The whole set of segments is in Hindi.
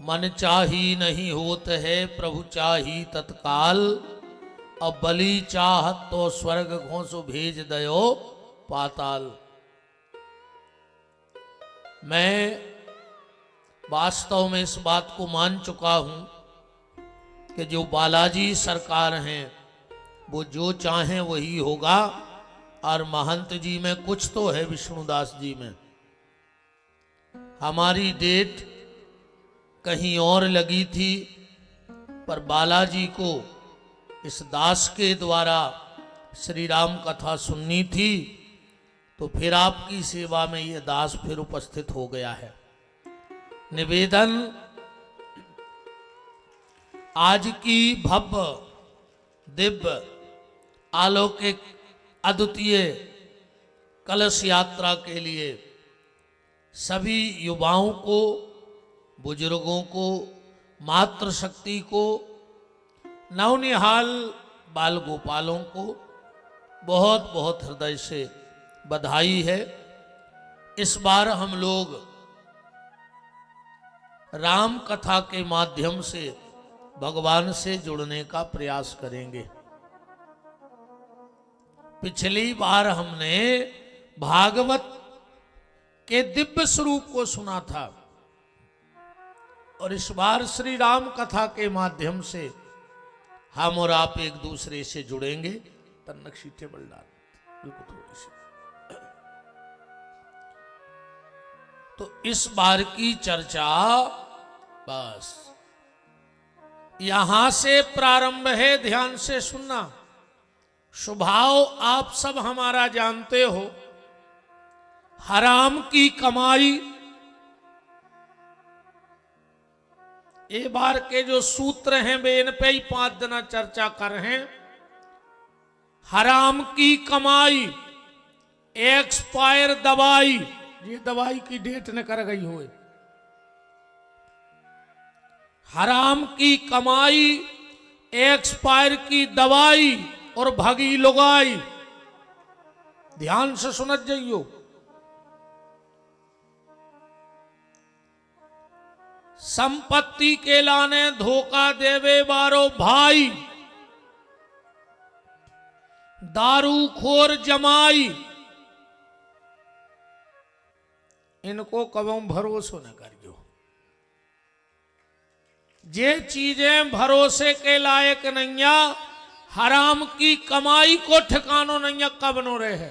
मन चाही नहीं होत है प्रभु चाही तत्काल। अब बलि चाहत तो स्वर्ग घोंसो भेज दयो पाताल। मैं वास्तव में इस बात को मान चुका हूं कि जो बालाजी सरकार हैं वो जो चाहें वही होगा। और महंत जी में कुछ तो है, विष्णुदास जी में। हमारी डेट कहीं और लगी थी, पर बालाजी को इस दास के द्वारा श्री राम कथा सुननी थी, तो फिर आपकी सेवा में ये दास फिर उपस्थित हो गया है। निवेदन, आज की भव्य दिव्य अलौकिक अद्वितीय कलश यात्रा के लिए सभी युवाओं को, बुजुर्गों को, मातृशक्ति को, नवनिहाल बाल गोपालों को बहुत बहुत हृदय से बधाई है। इस बार हम लोग राम कथा के माध्यम से भगवान से जुड़ने का प्रयास करेंगे। पिछली बार हमने भागवत के दिव्य स्वरूप को सुना था, और इस बार श्री राम कथा के माध्यम से हम और आप एक दूसरे से जुड़ेंगे। तन्नक सीटे बलदान बिल्कुल थोड़ी सी। तो इस बार की चर्चा बस यहां से प्रारंभ है, ध्यान से सुनना। स्वभाव आप सब हमारा जानते हो, हराम की कमाई। ये बार के जो सूत्र हैं वे इन पे ही 5 दिन चर्चा कर रहे हैं। हराम की कमाई, एक्सपायर दवाई, ये दवाई की डेट न कर गई हो। हराम की कमाई, एक्सपायर की दवाई और भगी लुगाई। ध्यान से सुनत जाइयो। संपत्ति के लाने धोखा देवे बारो भाई, दारूखोर जमाई। इनको कबो भरोसा न करियो। जे चीजें भरोसे के लायक नहीं, हराम की कमाई को ठिकानो नहीं कब नो रहे।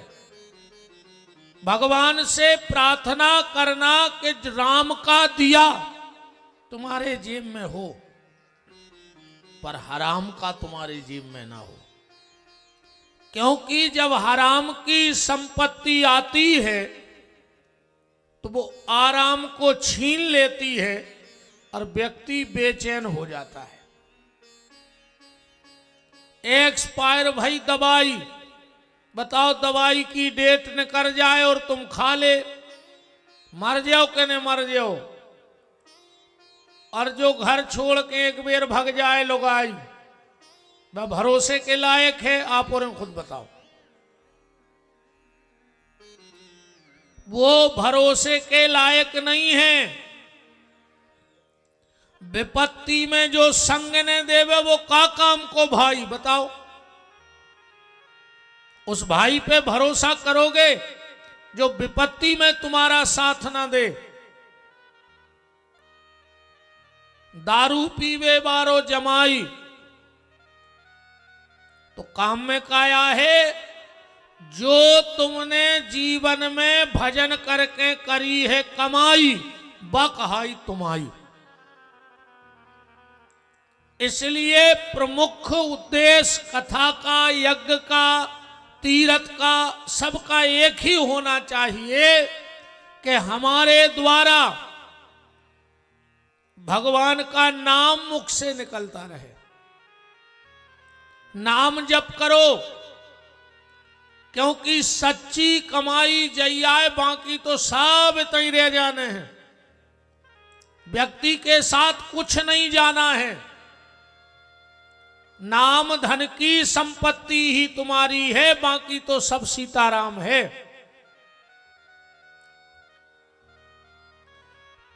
भगवान से प्रार्थना करना कि राम का दिया तुम्हारे जेब में हो, पर हराम का तुम्हारे जेब में ना हो। क्योंकि जब हराम की संपत्ति आती है तो वो आराम को छीन लेती है और व्यक्ति बेचैन हो जाता है। एक्सपायर भाई दवाई, बताओ दवाई की डेट न कर जाए और तुम खा ले, मर जाओ कि नहीं मर जाओ। और जो घर छोड़ के एक बेर भग जाए लुगाई, वह भरोसे के लायक है? आप और खुद बताओ। वो भरोसे के लायक नहीं है। विपत्ति में जो संग ने देवे वो का काम को भाई, बताओ। उस भाई पे भरोसा करोगे जो विपत्ति में तुम्हारा साथ ना दे। दारू पीवे बारो जमाई, तो काम में काया है? जो तुमने जीवन में भजन करके करी है कमाई, बकहाई तुम्हारी। इसलिए प्रमुख उद्देश्य कथा का, यज्ञ का, तीर्थ का, सबका एक ही होना चाहिए कि हमारे द्वारा भगवान का नाम मुख से निकलता रहे। नाम जप करो, क्योंकि सच्ची कमाई जइयाए, बाकी तो सब इतने रह जाने हैं। व्यक्ति के साथ कुछ नहीं जाना है। नाम धन की संपत्ति ही तुम्हारी है, बाकी तो सब सीताराम है।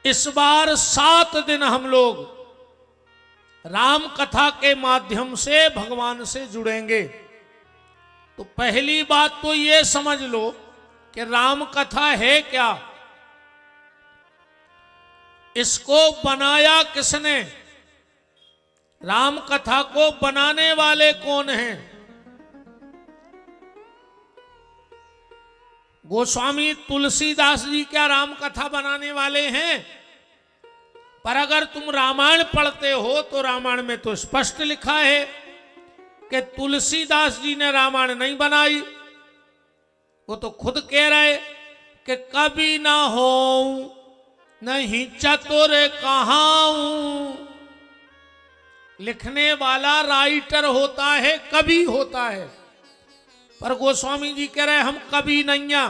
इस बार 7 दिन हम लोग राम कथा के माध्यम से भगवान से जुड़ेंगे। तो पहली बात तो ये समझ लो कि राम कथा है क्या, इसको बनाया किसने, राम कथा को बनाने वाले कौन हैं। गोस्वामी तुलसीदास जी क्या राम कथा बनाने वाले हैं? पर अगर तुम रामायण पढ़ते हो तो रामायण में तो स्पष्ट लिखा है कि तुलसीदास जी ने रामायण नहीं बनाई। वो तो खुद कह रहे कि कभी ना हो नहीं चतुर कहाऊं। लिखने वाला राइटर होता है, कवि होता है, पर गोस्वामी जी कह रहे हम कवि नहीं है।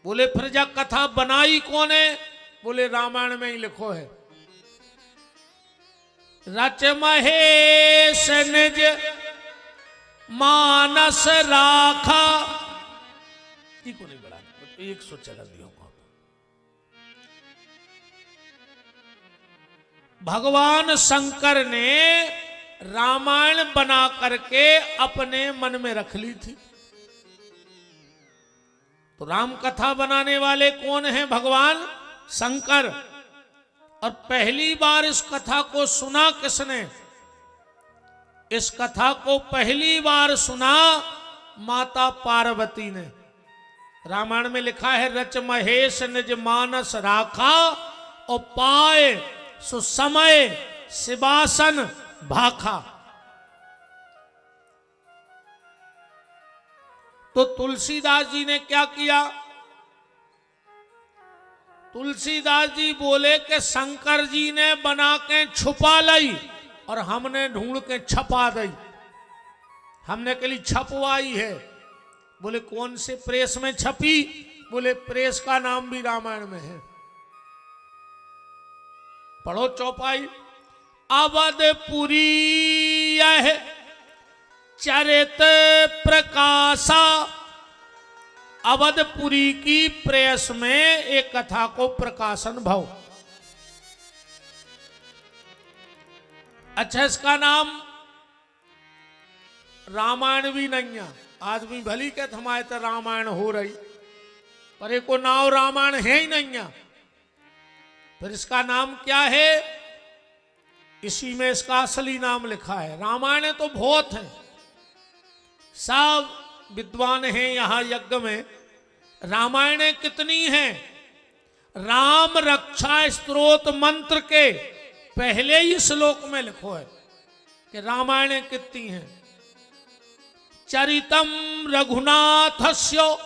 बोले फिर जा कथा बनाई कौन है? बोले रामायण में ही लिखो है, रच महेश निज मानस राखा। को नहीं बढ़ा, 100 चला दिया। भगवान शंकर ने रामायण बना करके अपने मन में रख ली थी। तो राम कथा बनाने वाले कौन हैं? भगवान शंकर। और पहली बार इस कथा को सुना किसने? इस कथा को पहली बार सुना माता पार्वती ने। रामायण में लिखा है रच महेश निज मानस राखा और पाए सुसमय शिवासन भाखा। तो तुलसीदास जी ने क्या किया? तुलसीदास जी बोले कि शंकर जी ने बना के छुपा लाई और हमने ढूंढ के छपा दी। हमने के लिए छपवाई है। बोले कौन से प्रेस में छपी? बोले प्रेस का नाम भी रामायण में है। पढ़ो चौपाई। अवधपुरी यह चरित प्रकाशा। अवधपुरी की प्रेस में एक कथा को प्रकाशन भव। अच्छा, इसका नाम रामायण भी नहीं है। आदमी भली कहते हमारे तो रामायण हो रही, पर एक को नाम रामायण है ही नहीं है। फिर इसका नाम क्या है? इसी में इसका असली नाम लिखा है। रामायण तो बहुत है, सब विद्वान हैं यहां यज्ञ में। रामायण कितनी हैं? राम रक्षा स्तोत्र मंत्र के पहले ही श्लोक में लिखो है कि रामायण कितनी हैं। चरितम रघुनाथस्य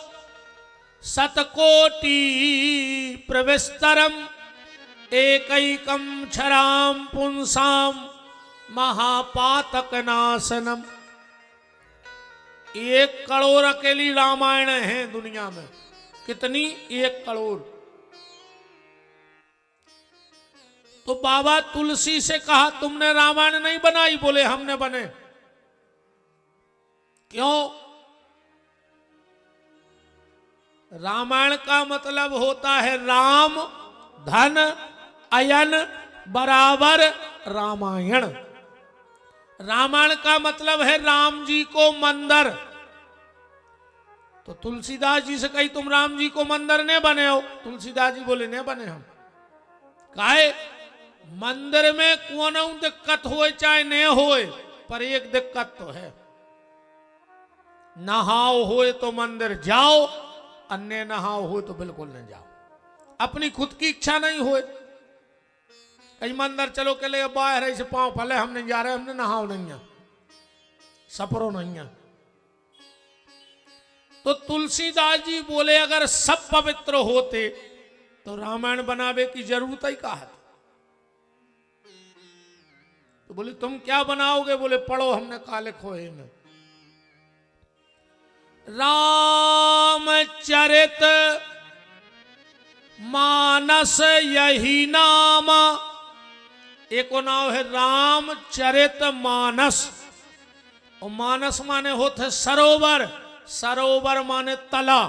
शतकोटि प्रविस्तरम एकैकम क्षराम पुंसाम महापातक नाशनम। 1 करोड़ अकेली रामायण है दुनिया में। कितनी? 1 करोड़। तो बाबा तुलसी से कहा तुमने रामायण नहीं बनाई? बोले हमने बने। क्यों? रामायण का मतलब होता है राम धन अयन बराबर रामायण। रामायण का मतलब है राम जी को मंदिर। तो तुलसीदास जी से कही तुम राम जी को मंदिर ने बने हो? तुलसीदास जी बोले ने बने हम। काहे? मंदिर में कौन दिक्कत होए चाहे न होए, पर एक दिक्कत तो है, नहाओ होए तो मंदिर जाओ, अन्य नहाओ हो तो बिल्कुल न जाओ। अपनी खुद की इच्छा नहीं होए, कहीं मंदिर चलो के ले बाहर ऐसे पांव फले हम नहीं जा रहे, हमने नहाओ नहीं है, सपरो नहीं है। तो तुलसीदास जी बोले अगर सब पवित्र होते तो रामायण बनावे की जरूरत ही कहा। तो बोले तुम क्या बनाओगे? बोले पढ़ो हमने काले खोए में। रामचरित मानस यही नाम। एक नाम है रामचरित मानस, और मानस माने होते सरोवर, सरोवर माने तला।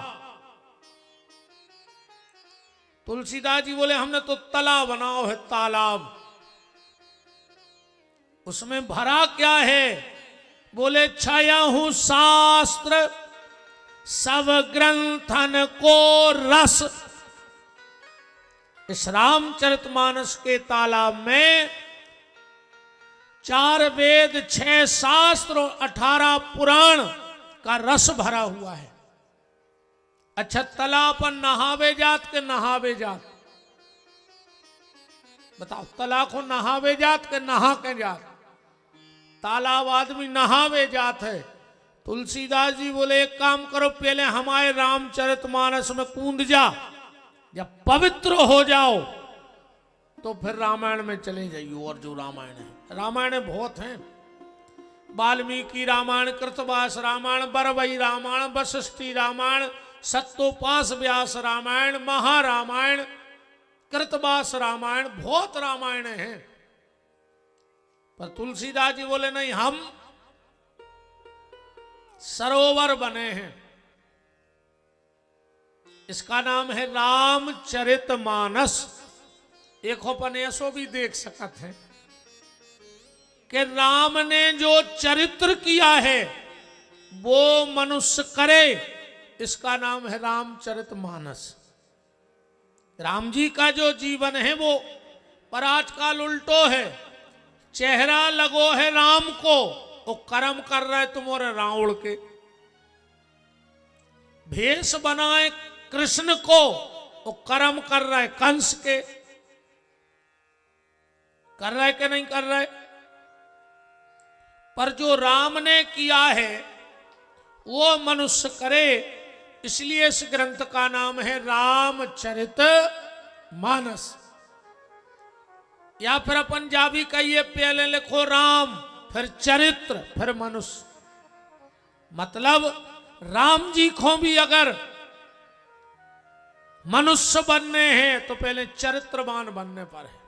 तुलसीदास जी बोले हमने तो तालाब बनाओ है, तालाब। उसमें भरा क्या है? बोले छाया हूं शास्त्र सब ग्रंथन को रस। इस रामचरितमानस के तालाब में 4 वेद, 6 शास्त्र और 18 पुराण का रस भरा हुआ है। अच्छा, तालाब पर नहावे जात के नहावे जात? बताओ, तालाब को नहावे जात के नहा के जात? तालाब आदमी नहावे जात है। तुलसीदास जी बोले एक काम करो, पहले हमारे रामचरितमानस में कूद जा, जब पवित्र हो जाओ तो फिर रामायण में चले जाइए। और जो रामायण है, रामायण बहुत हैं, वाल्मीकि रामायण, कृतवास रामायण, बरवई रामायण, वशिष्ठी रामायण, सत्तोपास व्यास रामायण, महारामायण, कृतवास रामायण, बहुत रामायण हैं। पर तुलसीदास जी बोले नहीं, हम सरोवर बने हैं, इसका नाम है रामचरितमानस। एक अपन ऐसो भी देख सकते हैं कि राम ने जो चरित्र किया है वो मनुष्य करे, इसका नाम है रामचरितमानस। राम जी का जो जीवन है वो, पर आजकल उल्टो है, चेहरा लगो है राम को, वो कर्म कर रहे तुम्हारे रावण के। भेष बनाए कृष्ण को, वो कर्म कर रहा है कंस के। कर रहा है कि नहीं कर रहा है? पर जो राम ने किया है वो मनुष्य करे, इसलिए इस ग्रंथ का नाम है रामचरितमानस। या फिर अपन जा भी कहिए, पहले लिखो राम, फिर चरित्र, फिर मनुष्य। मतलब राम जी को भी अगर मनुष्य बनने हैं तो पहले चरित्रवान बनने पर है।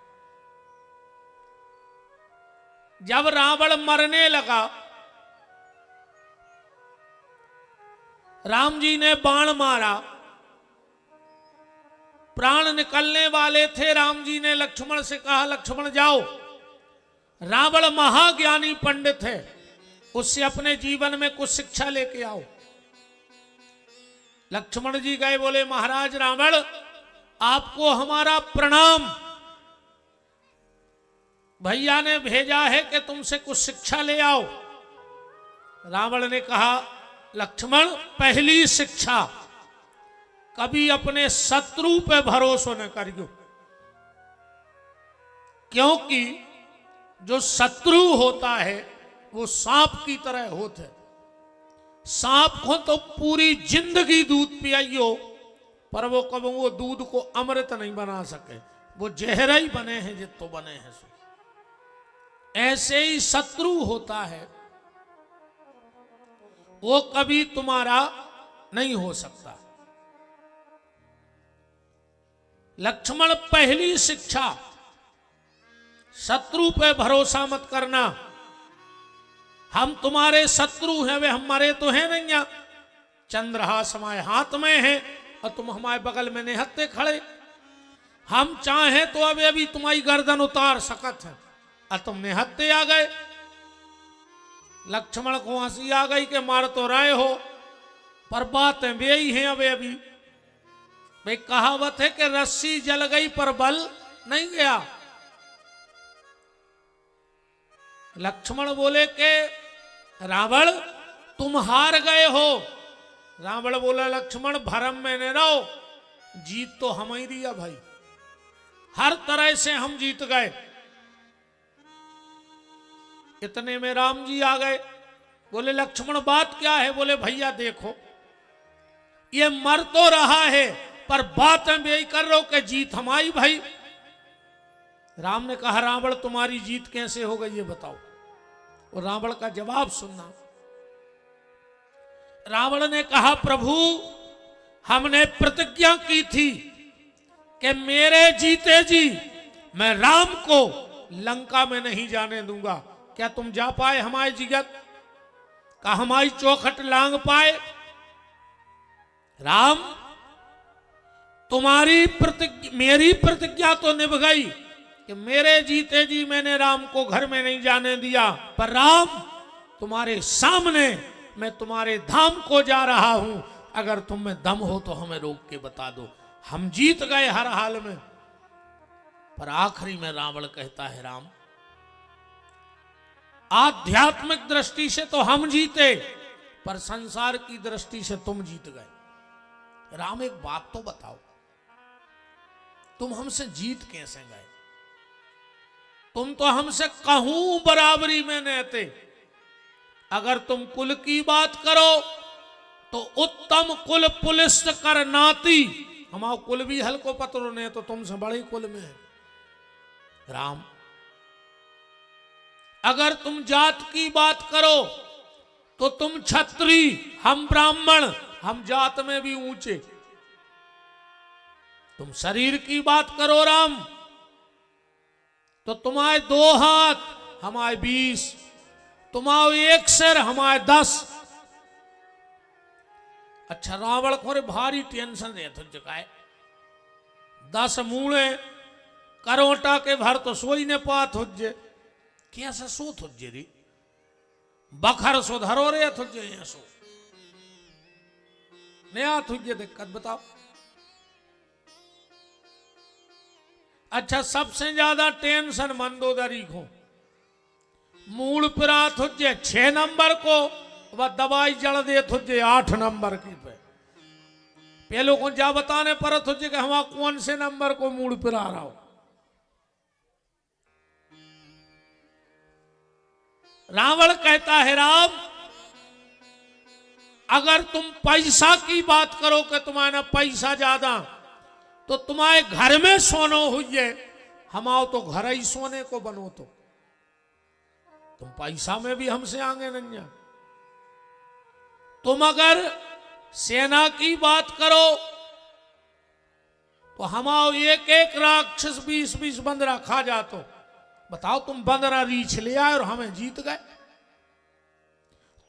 जब रावण मरने लगा, राम जी ने बाण मारा, प्राण निकलने वाले थे। राम जी ने लक्ष्मण से कहा, लक्ष्मण जाओ, रावण महाज्ञानी पंडित है, उससे अपने जीवन में कुछ शिक्षा लेके आओ। लक्ष्मण जी गए, बोले महाराज रावण आपको हमारा प्रणाम, भैया ने भेजा है कि तुमसे कुछ शिक्षा ले आओ। रावण ने कहा, लक्ष्मण पहली शिक्षा, कभी अपने शत्रु पे भरोसा न करियो, क्योंकि जो शत्रु होता है वो सांप की तरह होते है। सांप को तो पूरी जिंदगी दूध पियाइयो, पर वो कब वो दूध को अमृत नहीं बना सके, वो जहर ही बने हैं जितो बने हैं। ऐसे ही शत्रु होता है, वो कभी तुम्हारा नहीं हो सकता। लक्ष्मण पहली शिक्षा, शत्रु पे भरोसा मत करना। हम तुम्हारे शत्रु हैं, वे हमारे तो हैं नहीं। यहाँ चंद्रहास हमारे हाथ में है और तुम हमारे बगल में निहत्ते खड़े। हम चाहें तो अभी अभी तुम्हारी गर्दन उतार सकत है और तुम निहत्ते आ गए। लक्ष्मण को हंसी आ गई कि मार तो रहे हो, पर बातें वे ही हैं अभी अभी। भाई कहावत है कि रस्सी जल गई पर बल नहीं गया। लक्ष्मण बोले कि रावण तुम हार गए हो। रावण बोला, लक्ष्मण भरम में न रहो, जीत तो हमारी है भाई, हर तरह से हम जीत गए। इतने में राम जी आ गए, बोले लक्ष्मण बात क्या है? बोले भैया देखो, ये मर तो रहा है पर बात हम यही कर रहे हो कि जीत हमारी भाई। राम ने कहा, रावण तुम्हारी जीत कैसे हो गई ये बताओ। और रावण का जवाब सुनना। रावण ने कहा, प्रभु हमने प्रतिज्ञा की थी कि मेरे जीते जी मैं राम को लंका में नहीं जाने दूंगा। क्या तुम जा पाए हमारे जिगत का, हमारी चौखट लांग पाए? राम तुम्हारी प्रतिज्ञा, मेरी प्रतिज्ञा तो निभ गई कि मेरे जीते जी मैंने राम को घर में नहीं जाने दिया, पर राम तुम्हारे सामने मैं तुम्हारे धाम को जा रहा हूं, अगर तुम में दम हो तो हमें रोक के बता दो। हम जीत गए हर हाल में। पर आखिरी में रावण कहता है, राम आध्यात्मिक दृष्टि से तो हम जीते, पर संसार की दृष्टि से तुम जीत गए। राम एक बात तो बताओ, तुम हमसे जीत कैसे गए? तुम तो हमसे कहूं बराबरी में नहीं थे। अगर तुम कुल की बात करो तो उत्तम कुल पुलिस कर नाती, हमारा कुल भी हल्को पत्रो ने तो तुमसे बड़े कुल में है। राम अगर तुम जात की बात करो तो तुम क्षत्रि, हम ब्राह्मण, हम जात में भी ऊंचे। तुम शरीर की बात करो राम तो तुम्हारे 2 हाथ, हमारे 20, तुम्हारे 1 सिर, हमारे 10। अच्छा रावण को भारी टेंशन दे थो चुकाए। 10 मूणे करोटा के भर तो सोई ने पात हुजे, कैसे सो थुजे री बखर सो धरो रे थुजे सो नया थुजे, दिक्कत बताओ। अच्छा सबसे ज्यादा टेंशन मंदोदरी को, मूल पिरा थुजे 6 नंबर को, वह दवाई जड़ दे थुजे 8 नंबर की पे। पहले को जा बताने पर थुजे कि हम कौन से नंबर को मूल पिरा रहा हो। रावण कहता है, राम अगर तुम पैसा की बात करो कि तुम्हारा पैसा ज्यादा, तो तुम्हारे घर में सोनो हुई, हमाओ तो घर ही सोने को बनो। तो तुम पैसा में भी हमसे आगे नहीं। तुम अगर सेना की बात करो तो हमाओ एक राक्षस 20 बंदरा खा जातो। बताओ तुम बंदरा रीछ ले आए और हमें जीत गए।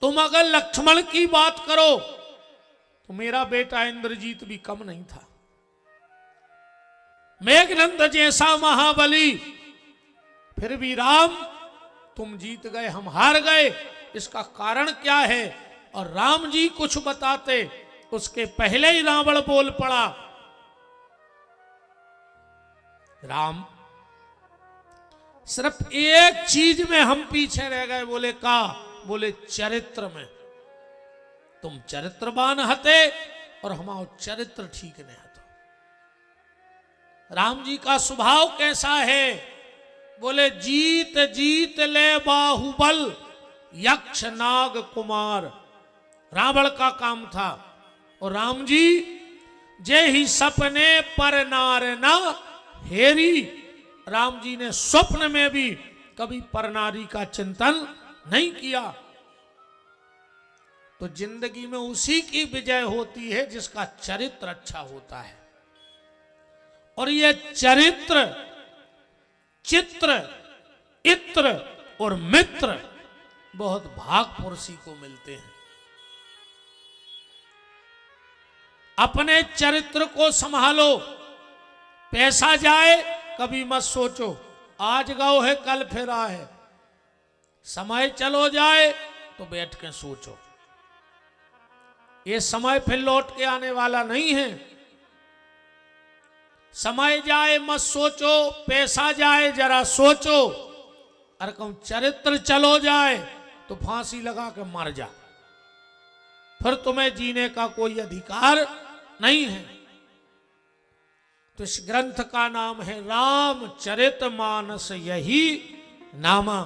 तुम अगर लक्ष्मण की बात करो तो मेरा बेटा इंद्रजीत भी कम नहीं था। मेघनंद जैसा महाबली, फिर भी राम तुम जीत गए, हम हार गए। इसका कारण क्या है? और राम जी कुछ बताते उसके पहले ही रावण बोल पड़ा। राम सिर्फ एक चीज में हम पीछे रह गए। बोले का? बोले चरित्र में। तुम चरित्रवान हते और हमारा चरित्र ठीक नहीं हतो। राम जी का स्वभाव कैसा है? बोले जीत जीत ले बाहुबल यक्ष नाग कुमार। रावण का काम था। और राम जी जे ही सपने पर नार ना हेरी, राम जी ने स्वप्न में भी कभी परनारी का चिंतन नहीं किया। तो जिंदगी में उसी की विजय होती है जिसका चरित्र अच्छा होता है। और ये चरित्र, चित्र, इत्र और मित्र बहुत भाग पुरुषी को मिलते हैं। अपने चरित्र को संभालो। पैसा जाए कभी मत सोचो, आज गाओ है कल फिरा है। समय चलो जाए तो बैठ के सोचो, ये समय फिर लौट के आने वाला नहीं है। समय जाए मत सोचो, पैसा जाए जरा सोचो। अरे कहूं चरित्र चलो जाए तो फांसी लगा के मर जा, फिर तुम्हें जीने का कोई अधिकार नहीं है। तो इस ग्रंथ का नाम है रामचरितमानस, यही नामा।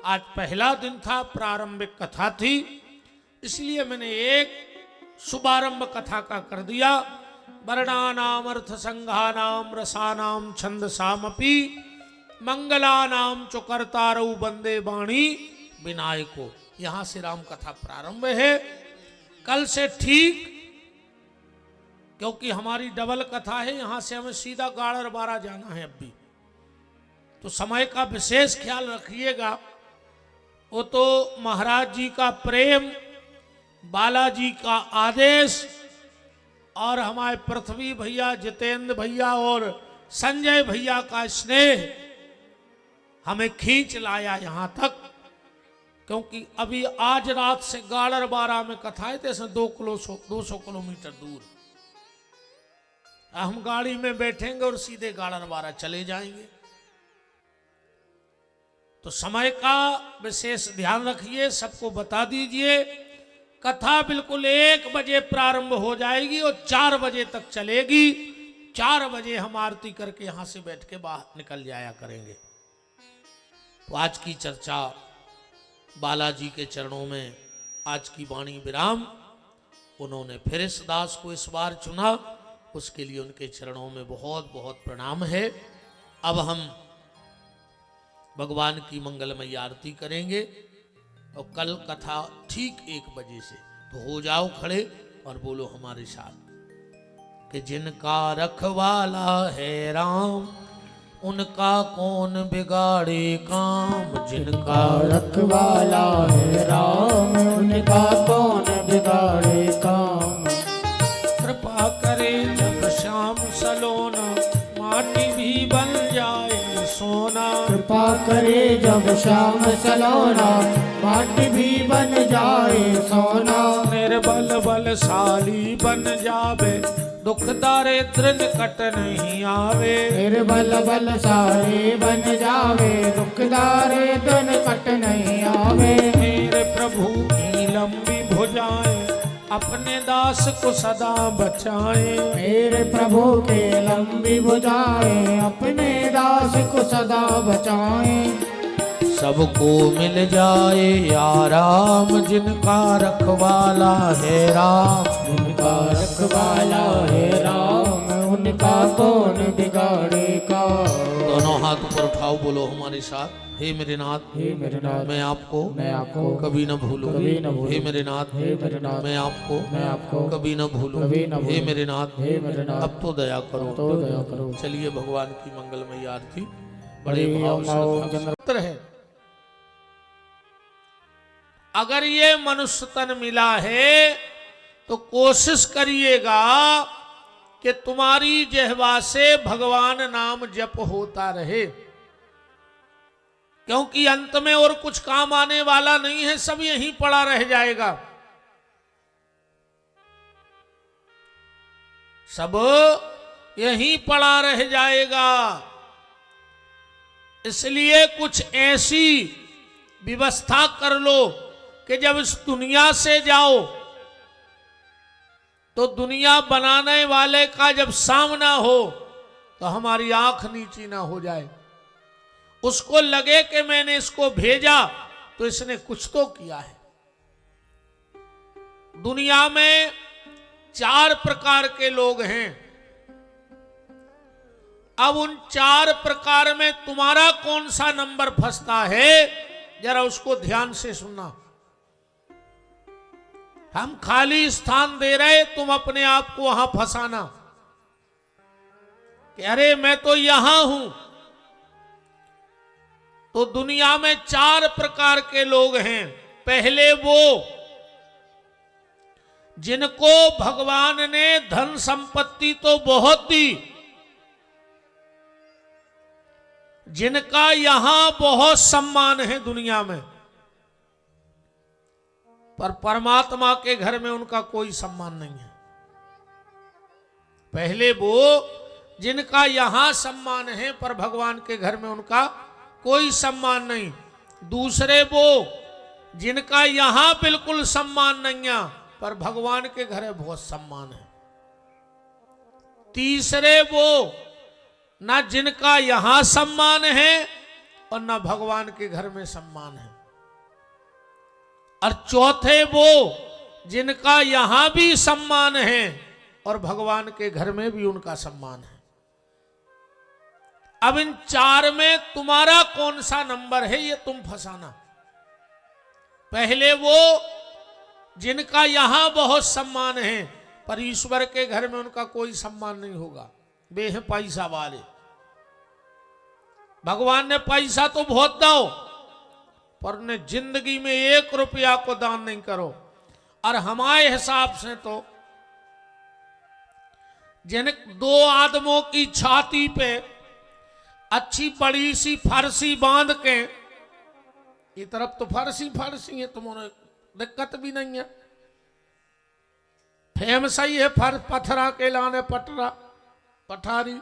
आज पहला दिन था, प्रारंभिक कथा थी, इसलिए मैंने एक शुभारंभ कथा का कर दिया। वर्णानाम अर्थ संघानाम रसानाम छंदसामपि मंगलानाम चुकर्तारौ वंदे वाणी विनायको। यहां से राम कथा प्रारंभ है। कल से ठीक, क्योंकि हमारी डबल कथा है, यहां से हमें सीधा गाड़र बारा जाना है। अब भी तो समय का विशेष ख्याल रखिएगा। वो तो महाराज जी का प्रेम, बालाजी का आदेश और हमारे पृथ्वी भैया, जितेंद्र भैया और संजय भैया का स्नेह हमें खींच लाया यहां तक, क्योंकि अभी आज रात से गाड़र बारा में कथाएं थे, 200 किलोमीटर दूर। हम गाड़ी में बैठेंगे और सीधे गाड़र बारा चले जाएंगे। तो समय का विशेष ध्यान रखिए, सबको बता दीजिए। कथा बिल्कुल 1 बजे प्रारंभ हो जाएगी और 4 बजे तक चलेगी। 4 बजे हम आरती करके यहां से बैठ के बाहर निकल जाया करेंगे। तो आज की चर्चा बालाजी के चरणों में, आज की वाणी विराम। उन्होंने फिर इस दास को इस बार चुना, उसके लिए उनके चरणों में बहुत बहुत प्रणाम है। अब हम भगवान की मंगलमयी आरती करेंगे और कल कथा ठीक 1 बजे से। तो हो जाओ खड़े और बोलो हमारे साथ कि जिनका रखवाला है राम, उनका कौन बिगाड़े काम। जिनका रखवाला है राम, उनका कौन बिगाड़े काम। कृपा करे जब श्याम सलोना, माटी भी बन जाए सोना। कृपा करे जब श्याम सलोना, माटी भी बन जाए सोना। निर्बल बलशाली बन जावे, दुख दारिद्र निकट नहीं आवे। निर्बल बलशाली बन जावे, दुख दारिद्र निकट नहीं आवे। मेरे प्रभु की लंबी भुजाएं, अपने दास को सदा बचाए। मेरे प्रभु के लंबी भुजाएं, अपने दास को सदा बचाएं। सबको मिल जाए आराम, जिनका रखवाला है राम। जिनका रखवाला है राम, उनका कौन बिगाड़े काम। दोनों हाथ ऊपर उठाओ, बोलो हमारे साथ। हे मेरे नाथ, हे मेरे नाथ, मैं आपको कभी न भूलूं। कभी न भूलूं। हे मेरे नाथ, हे मेरे नाथ, मैं आपको कभी न भूलूं। कभी न हे भूलूं। मेरे नाथ, हे मेरे नाथ, अब तो दया करो। तो दया करो। चलिए भगवान की मंगलमयी आरती बड़े बड़े भाव भाव से है। अगर ये मनुष्य तन मिला है तो कोशिश करिएगा कि तुम्हारी जिह्वा से भगवान नाम जप होता रहे, क्योंकि अंत में और कुछ काम आने वाला नहीं है, सब यहीं पड़ा रह जाएगा। सब यहीं पड़ा रह जाएगा। इसलिए कुछ ऐसी व्यवस्था कर लो कि जब इस दुनिया से जाओ तो दुनिया बनाने वाले का जब सामना हो तो हमारी आंख नीची ना हो जाए, उसको लगे कि मैंने इसको भेजा तो इसने कुछ तो किया है। दुनिया में 4 प्रकार के लोग हैं। अब उन 4 प्रकार में तुम्हारा कौन सा नंबर फंसता है, जरा उसको ध्यान से सुनना। हम खाली स्थान दे रहे, तुम अपने आप को वहां फंसाना कि अरे मैं तो यहां हूं। तो दुनिया में 4 प्रकार के लोग हैं। पहले वो जिनको भगवान ने धन संपत्ति तो बहुत दी, जिनका यहां बहुत सम्मान है दुनिया में, पर परमात्मा के घर में उनका कोई सम्मान नहीं है। पहले वो जिनका यहां सम्मान है पर भगवान के घर में उनका कोई सम्मान नहीं। दूसरे वो जिनका यहां बिल्कुल सम्मान नहीं है पर भगवान के घर में बहुत सम्मान है। तीसरे वो ना जिनका यहां सम्मान है और ना भगवान के घर में सम्मान है। और चौथे वो जिनका यहां भी सम्मान है और भगवान के घर में भी उनका सम्मान है। अब इन 4 में तुम्हारा कौन सा नंबर है, ये तुम फंसाना। पहले वो जिनका यहां बहुत सम्मान है पर ईश्वर के घर में उनका कोई सम्मान नहीं होगा, वे हैं पैसा वाले। भगवान ने पैसा तो बहुत दो, पर उन्हें जिंदगी में 1 रुपया को दान नहीं करो। और हमारे हिसाब से तो जिन दो आदमों की छाती पे अच्छी बड़ी सी फारसी बांध के, ये तरफ तो फारसी फारसी है, तुम्हारे दिक्कत भी नहीं है, फेमस ही है पथरा के लाने पटरा पठारी।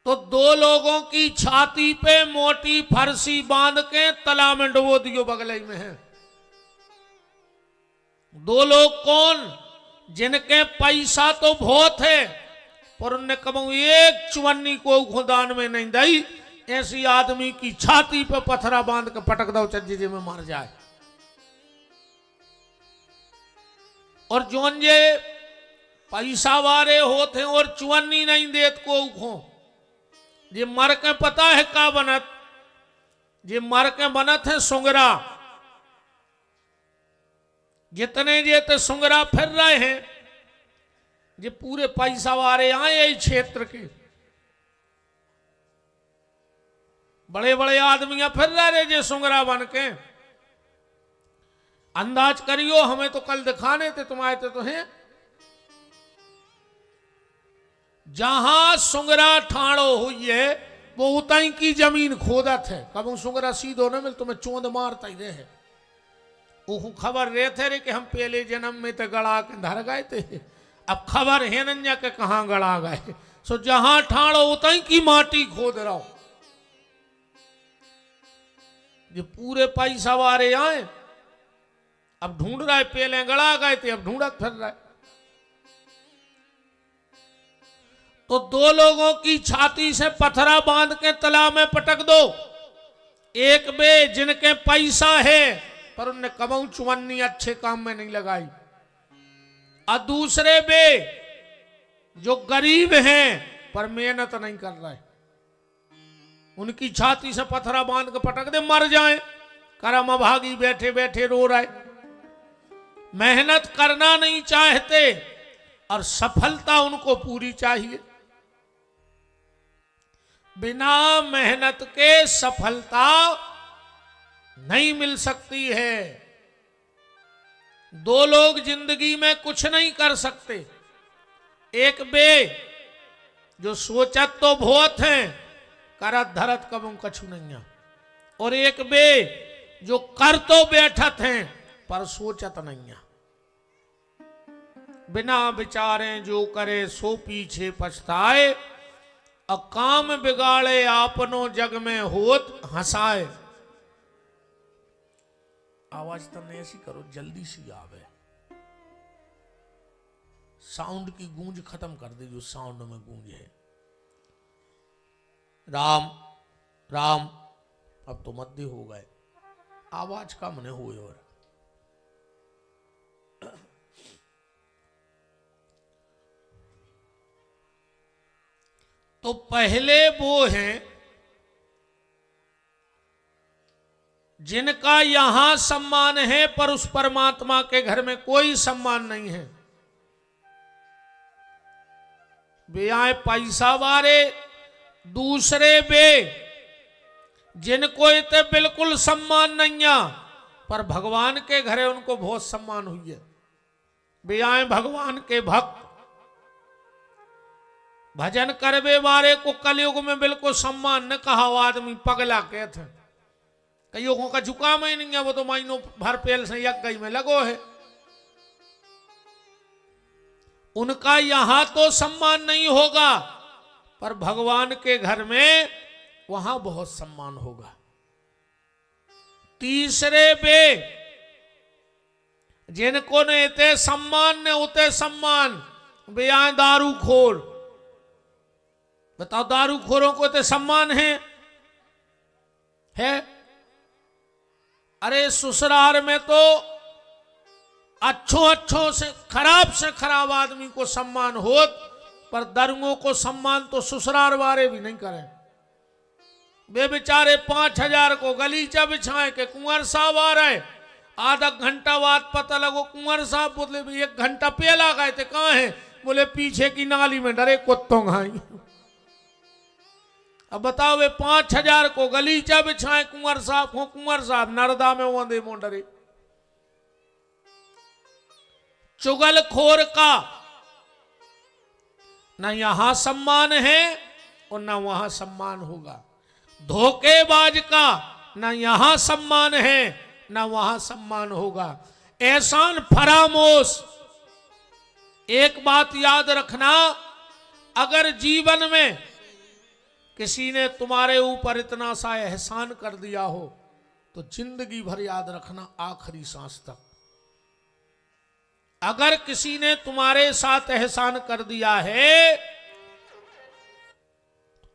तो दो लोगों की छाती पे मोटी फरसी बांध के तला में डुबो दियो, बगल में है। दो लोग कौन? जिनके पैसा तो बहुत है पर उनने कबू एक चुवन्नी को खुदान में नहीं दी। ऐसी आदमी की छाती पे पथरा बांध के पटक दो, चज्जे में मर जाए। और जोन जे पैसा वारे होते और चुवन्नी नहीं देत को खो, जे मर के पता है का बनत, जे मर के बनत है सुंगरा। जितने जे ते सुंगरा फिर रहे हैं, जे पूरे पैसा वारे आए इस क्षेत्र के, बड़े बड़े आदमी फिर रहे जे सुंगरा बन के। अंदाज करियो, हमें तो कल दिखाने थे, तुम आए थे तो हैं। जहां सुंगरा ठाड़ो हुई है वो उताई की जमीन खोदत है। कब सुंगरा सीधो न मिल तुम्हें चोंद मारता ही रहे। वो खबर रहे थे रे कि हम पहले जन्म में तो गड़ा के धर गए थे, अब खबर है नन्या के कहां गड़ा गए। सो जहां ठाड़ो उताई की माटी खोद रहा हो। जो पूरे पैसा वारे आए, अब ढूंढ रहा है, पहले गड़ा गए थे अब ढूंढत फिर रहा है। तो दो लोगों की छाती से पथरा बांध के तला में पटक दो। एक बे जिनके पैसा है पर उनने कबू चुवन्नी अच्छे काम में नहीं लगाई, और दूसरे बे जो गरीब हैं पर मेहनत नहीं कर रहे, उनकी छाती से पथरा बांध के पटक दे, मर जाए। करम अभागी बैठे बैठे रो रहे, मेहनत करना नहीं चाहते और सफलता उनको पूरी चाहिए। बिना मेहनत के सफलता नहीं मिल सकती है। दो लोग जिंदगी में कुछ नहीं कर सकते। एक बे जो सोचत तो बहुत है, करत धरत कबू कछु नहीं है, और एक बे जो कर तो बैठत हैं पर सोचत नहीं है। बिना विचारे जो करे सो पीछे पछताए, और काम बिगाड़े आपनो जग में होत हंसाए। आवाज तुमने ऐसी करो जल्दी सी आवे, साउंड की गूंज खत्म कर दे जो साउंड में गूंज है। राम राम, अब तो मध्य हो गए, आवाज कम नहीं हुई। और तो पहले वो हैं जिनका यहां सम्मान है पर उस परमात्मा के घर में कोई सम्मान नहीं है। वे आए पैसा वाले। दूसरे वे जिनको इतने बिल्कुल सम्मान नहीं है पर भगवान के घरे उनको बहुत सम्मान हुई है। वे आए भगवान के भक्त। भजन करवे वाले को कलयुग में बिल्कुल सम्मान न कहा, आदमी पगला कहते हैं। कईयों का जुकाम ही नहीं है, वो तो महीनों भर पेल से यज्ञ में लगो है। उनका यहां तो सम्मान नहीं होगा पर भगवान के घर में वहां बहुत सम्मान होगा। तीसरे बे जिनको ने इतने सम्मान ने उते सम्मान, वे आए दारू खोर। बताओ दारू खोरों को इतने सम्मान है? अरे ससुराल में तो अच्छों से खराब आदमी को सम्मान होत, पर दरुओं को सम्मान तो ससुराल वाले भी नहीं करें। वे बेचारे 5,000 को गलीचा बिछाए के कुंवर साहब आ रहे, आधा घंटा बाद पता लगो कुंवर साहब बोले 1 घंटा पहला गए थे, कहाँ है? बोले पीछे की नाली में डरे कुत्तों घाई। अब बताओ वे 5,000 को गलीचा बिछाए कुंवर साहब नरदा में वो डरे। चुगलखोर का न यहां सम्मान है और न वहां सम्मान होगा, धोखेबाज का न यहां सम्मान है न वहां सम्मान होगा। एहसान फरामोश। एक बात याद रखना, अगर जीवन में किसी ने तुम्हारे ऊपर इतना सा एहसान कर दिया हो तो जिंदगी भर याद रखना, आखिरी सांस तक। अगर किसी ने तुम्हारे साथ एहसान कर दिया है,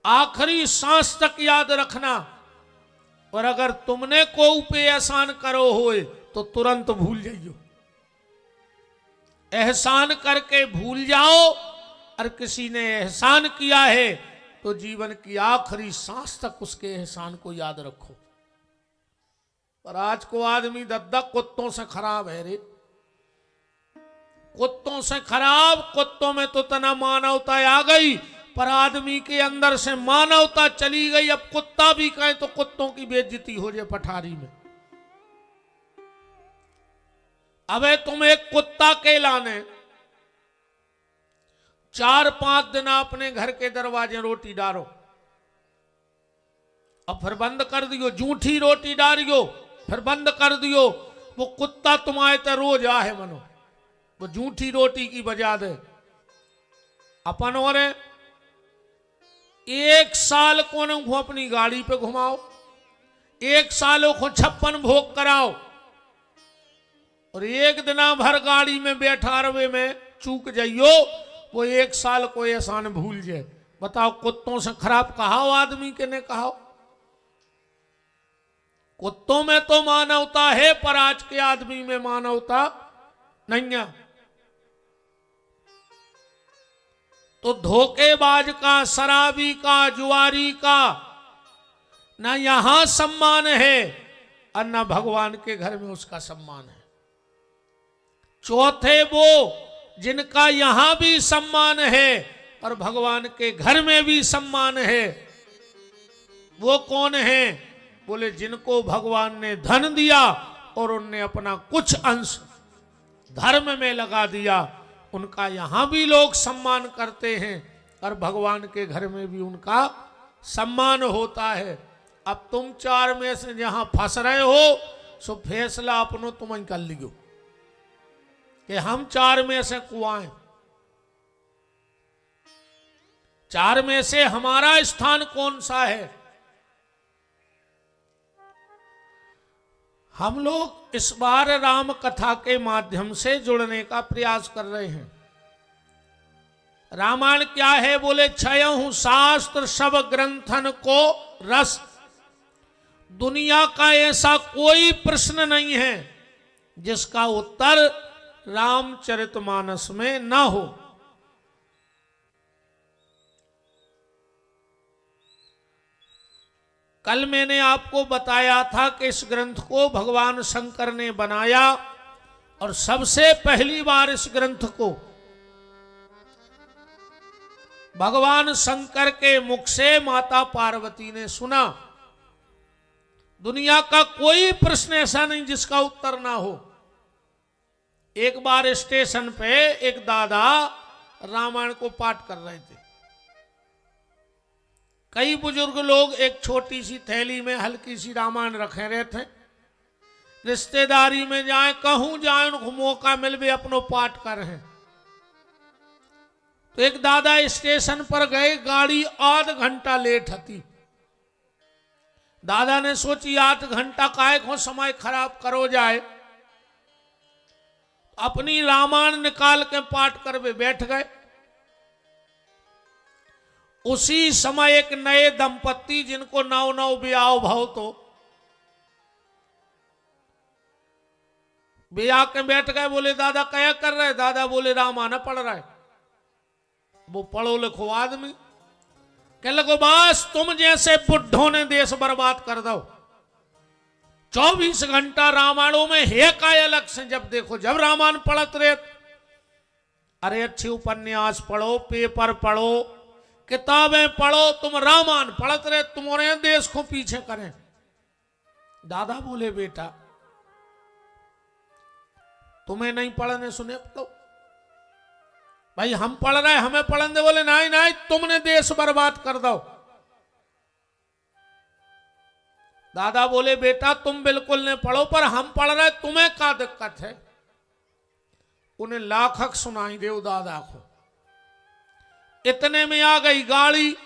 आखिरी सांस तक याद रखना। और अगर तुमने कोई पे एहसान करो होए तो तुरंत भूल जाइयो, एहसान करके भूल जाओ। और किसी ने एहसान किया है तो जीवन की आखिरी सांस तक उसके एहसान को याद रखो। पर आज को आदमी दद्दा कुत्तों से खराब है रे, कुत्तों से खराब। कुत्तों में तो तना मानवता आ गई, पर आदमी के अंदर से मानवता चली गई। अब कुत्ता भी कहे तो कुत्तों की बेइज्जती हो जाए पठारी में। अबे तुम एक कुत्ता के लाने 4-5 दिन अपने घर के दरवाजे रोटी डालो और फिर बंद कर दियो, जूठी रोटी डालियो फिर बंद कर दियो। वो कुत्ता तुम्हारे तो रोज आहे मनो, वो जूठी रोटी की बजा दे। अपन और 1 साल को न अपनी गाड़ी पे घुमाओ, 1 साल को 56 भोग कराओ, और एक दिना भर गाड़ी में बैठा रवे में चूक जाइयो, वो 1 साल को एहसान भूल जाए। बताओ, कुत्तों से खराब कहाओ आदमी के ने कहाओ। कुत्तों में तो मानवता है, पर आज के आदमी में मानवता नहीं है। तो धोखेबाज का, शराबी का, जुआरी का न यहां सम्मान है और न भगवान के घर में उसका सम्मान है। चौथे वो जिनका यहां भी सम्मान है और भगवान के घर में भी सम्मान है। वो कौन है? बोले जिनको भगवान ने धन दिया और उनने अपना कुछ अंश धर्म में लगा दिया, उनका यहां भी लोग सम्मान करते हैं और भगवान के घर में भी उनका सम्मान होता है। अब तुम 4 में से जहां फंस रहे हो, सो फैसला अपनो तुम कर लियो कि हम 4 में से कुआं, 4 में से हमारा स्थान कौन सा है। हम लोग इस बार राम कथा के माध्यम से जुड़ने का प्रयास कर रहे हैं। रामायण क्या है? बोले 6 शास्त्र सब ग्रंथन को रस। दुनिया का ऐसा कोई प्रश्न नहीं है जिसका उत्तर रामचरितमानस में ना हो। कल मैंने आपको बताया था कि इस ग्रंथ को भगवान शंकर ने बनाया और सबसे पहली बार इस ग्रंथ को भगवान शंकर के मुख से माता पार्वती ने सुना। दुनिया का कोई प्रश्न ऐसा नहीं जिसका उत्तर ना हो। एक बार स्टेशन पे एक दादा रामायण को पाठ कर रहे थे। कई बुजुर्ग लोग एक छोटी सी थैली में हल्की सी रामायण रखे रहते हैं। रिश्तेदारी में जाए, कहूं जाए, उनको मौका मिल भी अपनो पाठ कर रहे हैं। तो एक दादा स्टेशन पर गए, गाड़ी आध घंटा लेट थी। दादा ने सोची आध घंटा काहे को समय खराब करो जाए, अपनी रामायण निकाल के पाठ कर वे बैठ गए। उसी समय एक नए दंपत्ति जिनको नौ ब्याह भाव, तो ब्याह के बैठ गए। बोले दादा क्या कर रहे? दादा बोले रामायण पढ़ रहा है। वो पढ़ो लिखो आदमी कह लगो बस तुम जैसे बुढ़ों ने देश बर्बाद कर दो। 24 घंटा रामायणों में है काय अलग से, जब देखो जब रामायण पढ़त रहे। अरे अच्छे उपन्यास पढ़ो, पेपर पढ़ो, किताबें पढ़ो, तुम रामायण पढ़त रहे, तुम्हारे देश को पीछे करें। दादा बोले बेटा तुम्हें नहीं पढ़ने सुने तो भाई हम पढ़ रहे हमें पढ़ने दे। बोले नहीं नहीं, तुमने देश बर्बाद कर दो। दादा बोले बेटा तुम बिल्कुल नहीं पढ़ो, पर हम पढ़ रहे, तुम्हें क्या दिक्कत है। उन्हें लाखक सुनाई दे दादा को। इतने में आ गई गाड़ी।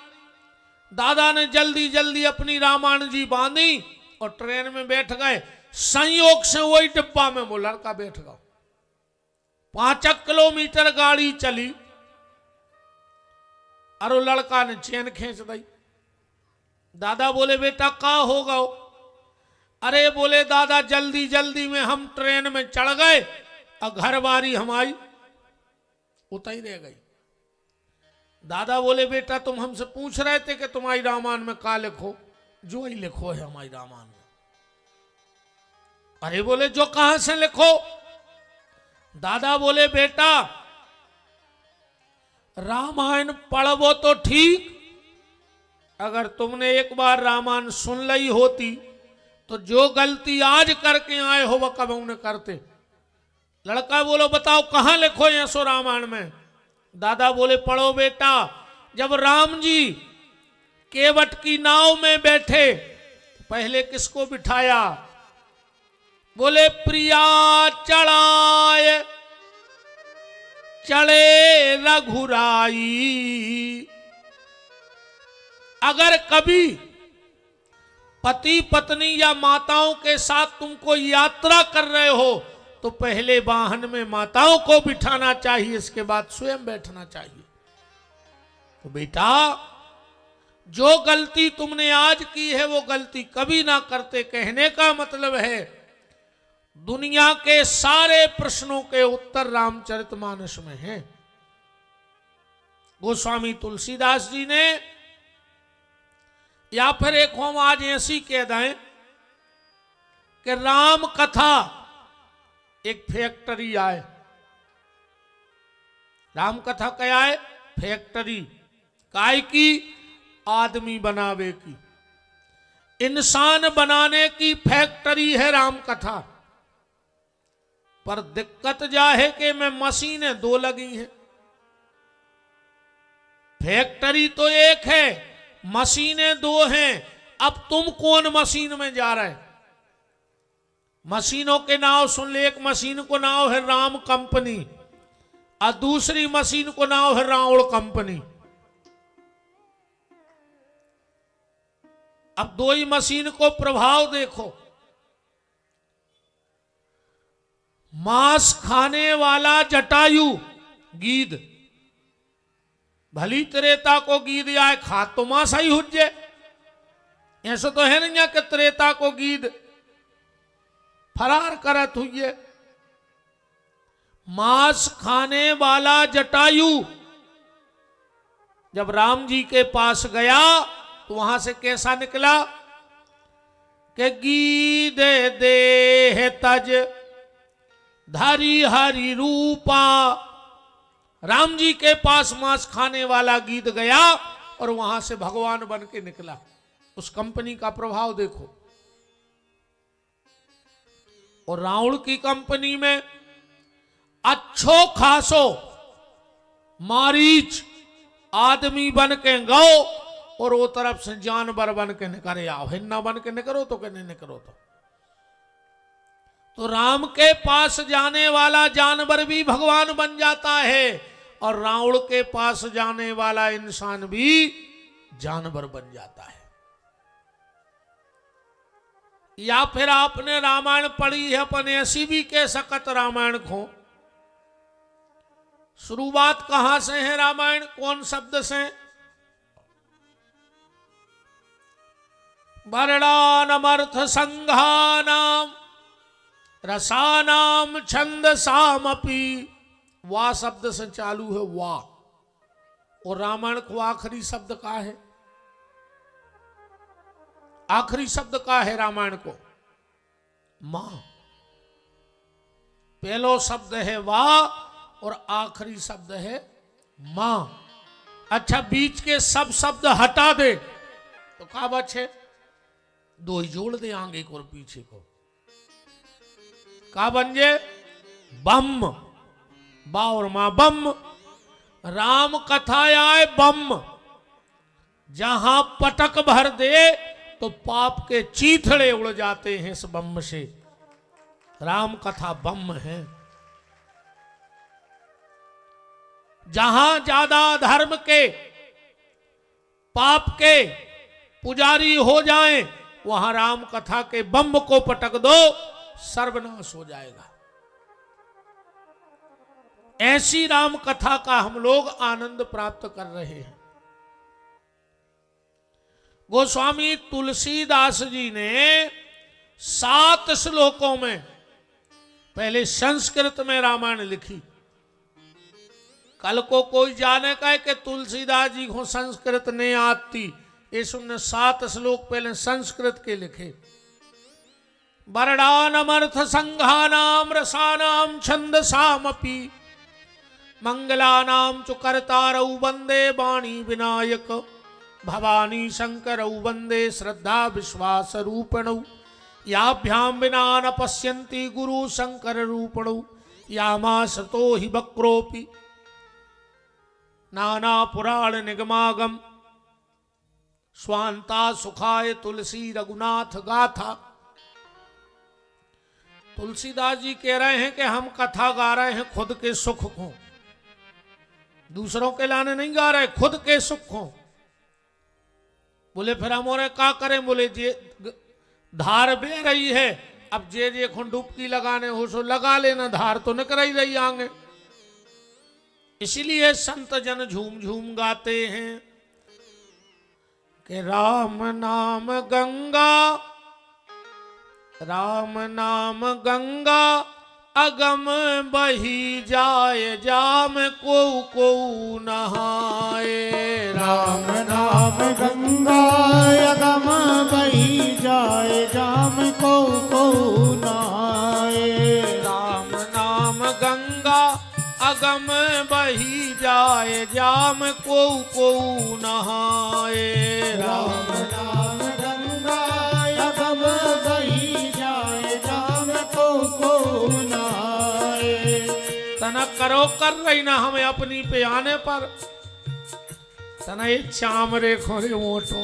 दादा ने जल्दी जल्दी अपनी रामायण जी बांधी और ट्रेन में बैठ गए। संयोग से वही डिब्बा में वो लड़का बैठ गया। 5 किलोमीटर गाड़ी चली और वो लड़का ने चैन खींच दी। दादा बोले बेटा क्या हो गया। अरे बोले दादा जल्दी जल्दी में हम ट्रेन में चढ़ गए और घर बारी हमारी उतर रह गई। दादा बोले बेटा तुम हमसे पूछ रहे थे कि तुम्हारी रामायण में क्या लिखो। जो ही लिखो है हमारी रामायण में। अरे बोले जो कहां से लिखो। दादा बोले बेटा रामायण पढ़ो तो ठीक, अगर तुमने एक बार रामायण सुन ली होती तो जो गलती आज करके आए हो वह कब उन्हें करते। लड़का बोलो बताओ कहां लिखो ये सो रामायण में। दादा बोले पढ़ो बेटा, जब राम जी केवट की नाव में बैठे पहले किसको बिठाया। बोले प्रिया चढ़ाए चढ़े रघुराई। अगर कभी पति पत्नी या माताओं के साथ तुम कोई यात्रा कर रहे हो तो पहले वाहन में माताओं को बिठाना चाहिए, इसके बाद स्वयं बैठना चाहिए। तो बेटा जो गलती तुमने आज की है वो गलती कभी ना करते। कहने का मतलब है दुनिया के सारे प्रश्नों के उत्तर रामचरितमानस में हैं। गोस्वामी तुलसीदास जी ने, या फिर एक हम आज ऐसी कह दें कि राम कथा एक फैक्ट्री आए। राम कथा क्या है? फैक्ट्री। काय की? आदमी बनावे की, इंसान बनाने की फैक्ट्री है राम कथा। पर दिक्कत जा है कि मैं मशीनें 2 लगी हैं। फैक्ट्री तो एक है, मशीनें 2 हैं। अब तुम कौन मशीन में जा रहे? मशीनों के नाम सुन ले। एक मशीन को नाम है राम कंपनी और दूसरी मशीन को नाम है रावण कंपनी। अब 2 ही मशीन को प्रभाव देखो। मांस खाने वाला जटायु गीद, भली त्रेता को गीद आए खा तो मांस ही हुज्जे। ऐसा तो है नहीं कि त्रेता को गीद फरार करत हुए। मांस खाने वाला जटायु जब राम जी के पास गया तो वहां से कैसा निकला कि गीद देह तज धारी हरि रूपा। राम जी के पास मांस खाने वाला गीद गया और वहां से भगवान बन के निकला। उस कंपनी का प्रभाव देखो। और रावण की कंपनी में अच्छो खासो मारीच आदमी बन के गो और वो तरफ से जानवर बन के निकले आओ। हिन्ना बन के निकलो तो कहने निकलो तो राम के पास जाने वाला जानवर भी भगवान बन जाता है और रावण के पास जाने वाला इंसान भी जानवर बन जाता है। या फिर आपने रामायण पढ़ी है अपन ऐसी भी कह सकत रामायण को। शुरुआत कहां से है रामायण? कौन शब्द से? वर्णानमर्थ संघानाम रसानाम छंदसामपि। वा शब्द से चालू है वा। और रामायण को आखिरी शब्द का है? आखिरी शब्द का है रामायण को? मां। पहलो शब्द है वा और आखिरी शब्द है मां। अच्छा बीच के सब शब्द हटा दे तो क्या बचे? 2 ही जोड़ दे आगे को और पीछे को। का बन जे? बम। बा और मां बम। राम कथा आए बम, जहां पटक भर दे तो पाप के चीथड़े उड़ जाते हैं इस बम से। राम कथा बम है। जहां ज्यादा धर्म के पाप के पुजारी हो जाएं, वहां राम कथा के बम को पटक दो, सर्वनाश हो जाएगा। ऐसी राम कथा का हम लोग आनंद प्राप्त कर रहे हैं। गोस्वामी तुलसीदास जी ने 7 श्लोकों में पहले संस्कृत में रामायण लिखी। कल को कोई जाने का है कि तुलसीदास जी को संस्कृत नहीं आती, इस उन्होंने 7 श्लोक पहले संस्कृत के लिखे। वर्णानमर्थ संघानाम रसानाम छंदसामपि मंगलानाम च कर्तारौ वंदे वाणी विनायक भवानी शंकरौ वंदे श्रद्धा विश्वास रूपणौ याभ्याम विना न पश्यन्ति गुरु शंकर रूपणौ यामासतो हि वक्रोपि नाना पुराण निगमागम स्वांता सुखाय तुलसी रघुनाथ गाथा। तुलसीदास जी कह रहे हैं कि हम कथा गा रहे हैं खुद के सुख को, दूसरों के लाने नहीं गा रहे, खुद के सुख को। बोले फिर हम और क्या करें? बोले जे धार बह रही है, अब जे डुबकी लगाने हो सो लगा लेना, धार तो निकल ही रही आगे। इसीलिए संत जन झूम झूम गाते हैं कि राम नाम गंगा, राम नाम गंगा अगम बही जाए, जाम को नहाए। राम नाम गंगा अगम बही जाए, जाम को नहाए। राम नाम गंगा अगम बही जाए, जाम को नहाए। राम नाम गंगा अगम बही जाए, जाम को नहाए। तना करो कर रही ना हमें अपनी पे आने पर, तना ये चामरे खोरे मोटो।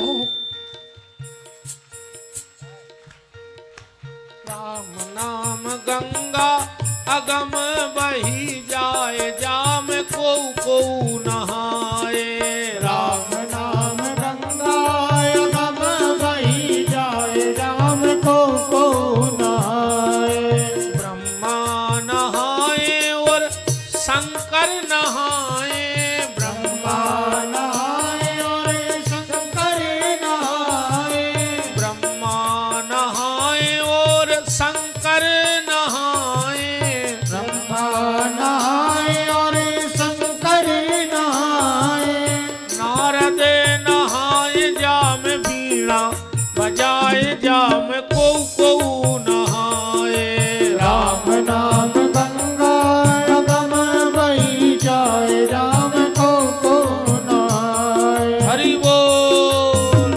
राम नाम गंगा अगम बही जाए, जाम को नहाए। राम नाम गंगा अगम बही जाए, जाम को नहाए। ब्रह्मा नहाए और शंकर नहाए, ब्रह्मा नहाए और शंकर नहाए। ब्रह्मा नहाए और शंकर नहाए। ब्रह्मा नहाए और शंकर नहाए। नारद नहाए जाम वीणा बजाए, जाम को नहाए। राम नाम गंगा अगम बही जाए, राम को नहाए। हरि बोल।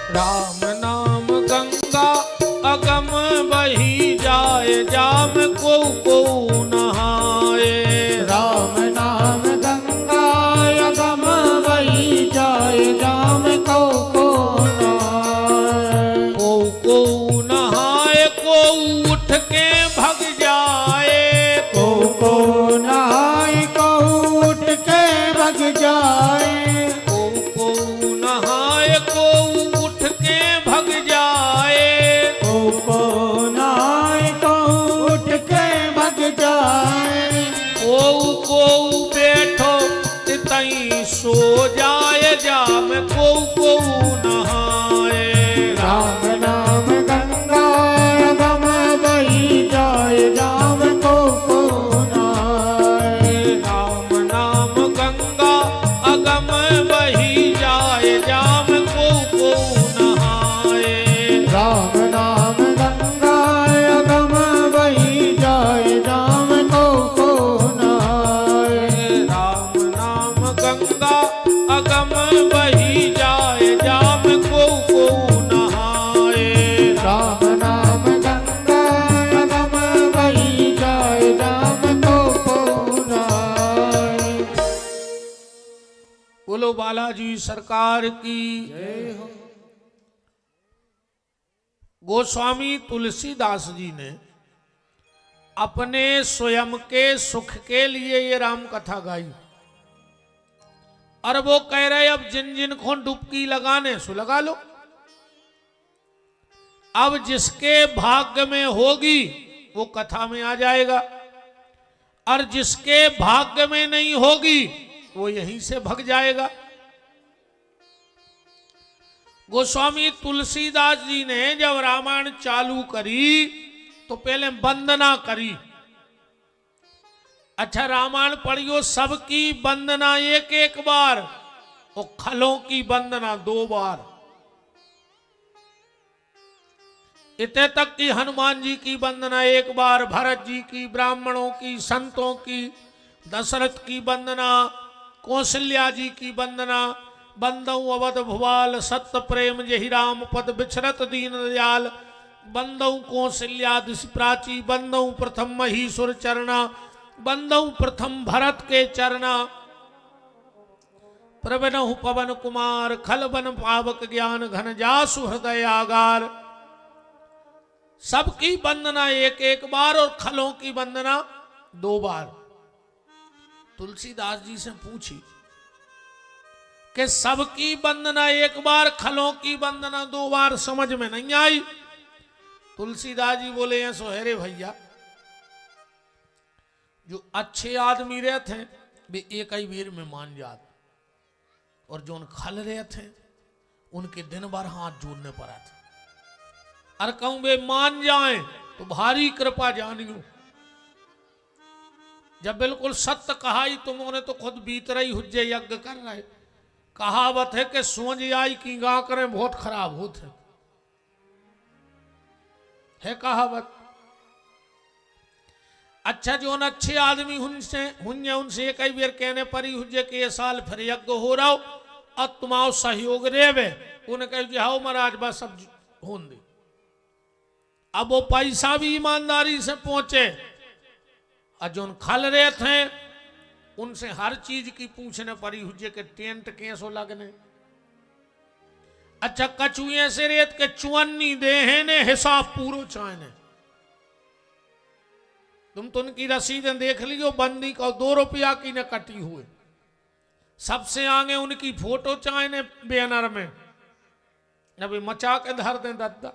राम नाम गंगा अगम बही जाए, जाम को नहाए। राम नाम गंगा अगम बही जाए, जाम को नहाए। को नहाए को उठ के भग जाए, को नहाए को उठ के भग जाए। को नहाए को उठ के भग जाए। को नहाए को उठ के भग जाए। को बैठो तितई सो जाए, जाम को नहाए। राम नाम गंगा बोलो बालाजी सरकार की। जय हो। गोस्वामी तुलसीदास जी ने अपने स्वयं के सुख के लिए ये राम कथा गाई, और वो कह रहे अब जिन जिन को डुबकी लगाने सो लगा लो। अब जिसके भाग्य में होगी वो कथा में आ जाएगा, और जिसके भाग्य में नहीं होगी वो यहीं से भग जाएगा। गोस्वामी तुलसीदास जी ने जब रामायण चालू करी तो पहले वंदना करी। अच्छा, रामायण पढ़ियो, सबकी वंदना एक एक बार और खलों की वंदना 2 बार। इतने तक कि हनुमान जी की वंदना 1 बार, भरत जी की, ब्राह्मणों की, संतों की, दशरथ की वंदना, कौशल्या जी की वंदना, बंदऊ अवध भुवाल सत्य प्रेम जहि राम पद बिछरत दीन दयाल, बंदऊ कौशल्या दिशि प्राची, बंदऊ प्रथम महीसुर चरना, बंदऊ प्रथम भरत के चरना, प्रवनहु पवन कुमार, खल बन पावक ज्ञान घन जासु हृदय आगार। सबकी वंदना 1 1 बार और खलों की वंदना 2 बार। तुलसीदास जी से पूछी कि सबकी वंदना 1 बार, खलों की वंदना 2 बार समझ में नहीं आई। तुलसीदास जी बोले हैं सोहरे भैया, जो अच्छे आदमी रहते हैं वे एक ही बेर में मान जाते, और जो खल रहे थे उनके दिन भर हाथ जोड़ने पर आते। और कहूं वे मान जाएं तो भारी कृपा जानियो। जब बिल्कुल सत्य कहा ही तुमने तो खुद भीतर ही हुज्जे यज्ञ कर रहे। कहावत है कि सोच आई की गा करें बहुत खराब होते है कहावत। अच्छा, जो अच्छे आदमी उनसे कई बार कहने पर ही हुज्जे के ये साल फिर यज्ञ हो रहा हो और तुम्हारा सहयोग रेवे, उन्हें कह जाओ महाराज बस सब होंगे। अब वो पैसा भी ईमानदारी से पहुंचे, और जो खल रहे थे उनसे हर चीज की पूछने पड़ी हुज्जे के टेंट कैसो लगने। अच्छा, कचुए से रेत के चुअन्नी दे है ने हिसाब पूरो चाहने। तुम तो उनकी रसीदें देख लियो, बंदी का 2 रुपया की न कटी हुए। सबसे आगे उनकी फोटो चाहने बैनर में, अभी मचा के धर दें दद्दा।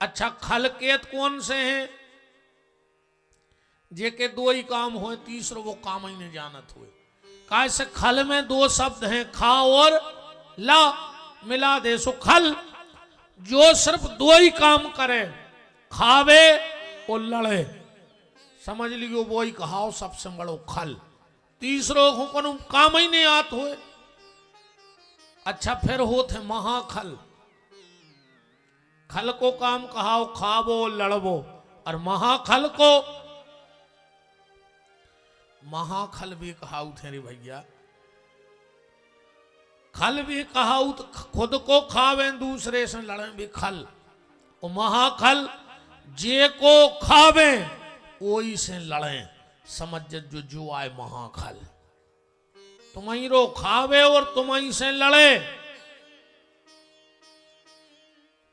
अच्छा, खल केत कौन से हैं जे के 2 ही काम हुए, तीसरो वो काम ही नहीं जानत हुए। कैसे खल में 2 शब्द हैं, खा और ला, मिला दे सो खल। जो सिर्फ 2 ही काम करे, खावे और लड़े, समझ लियो वो ही कहाओ सबसे बड़ो खल। तीसरो को काम ही नहीं आत हुए। अच्छा, फिर होते महाखल। खल को काम कहाओ खावो लड़वो, और महाखल को महाखल भी कहाऊ थे रे भैया। खल भी कहाऊ तो खुद को खावे दूसरे से लड़े भी खल, और महाखल जे को खावे वही से लड़े। समझ जो आए महाखल, तुम्हारी रो खावे और तुम्हारी से लड़े।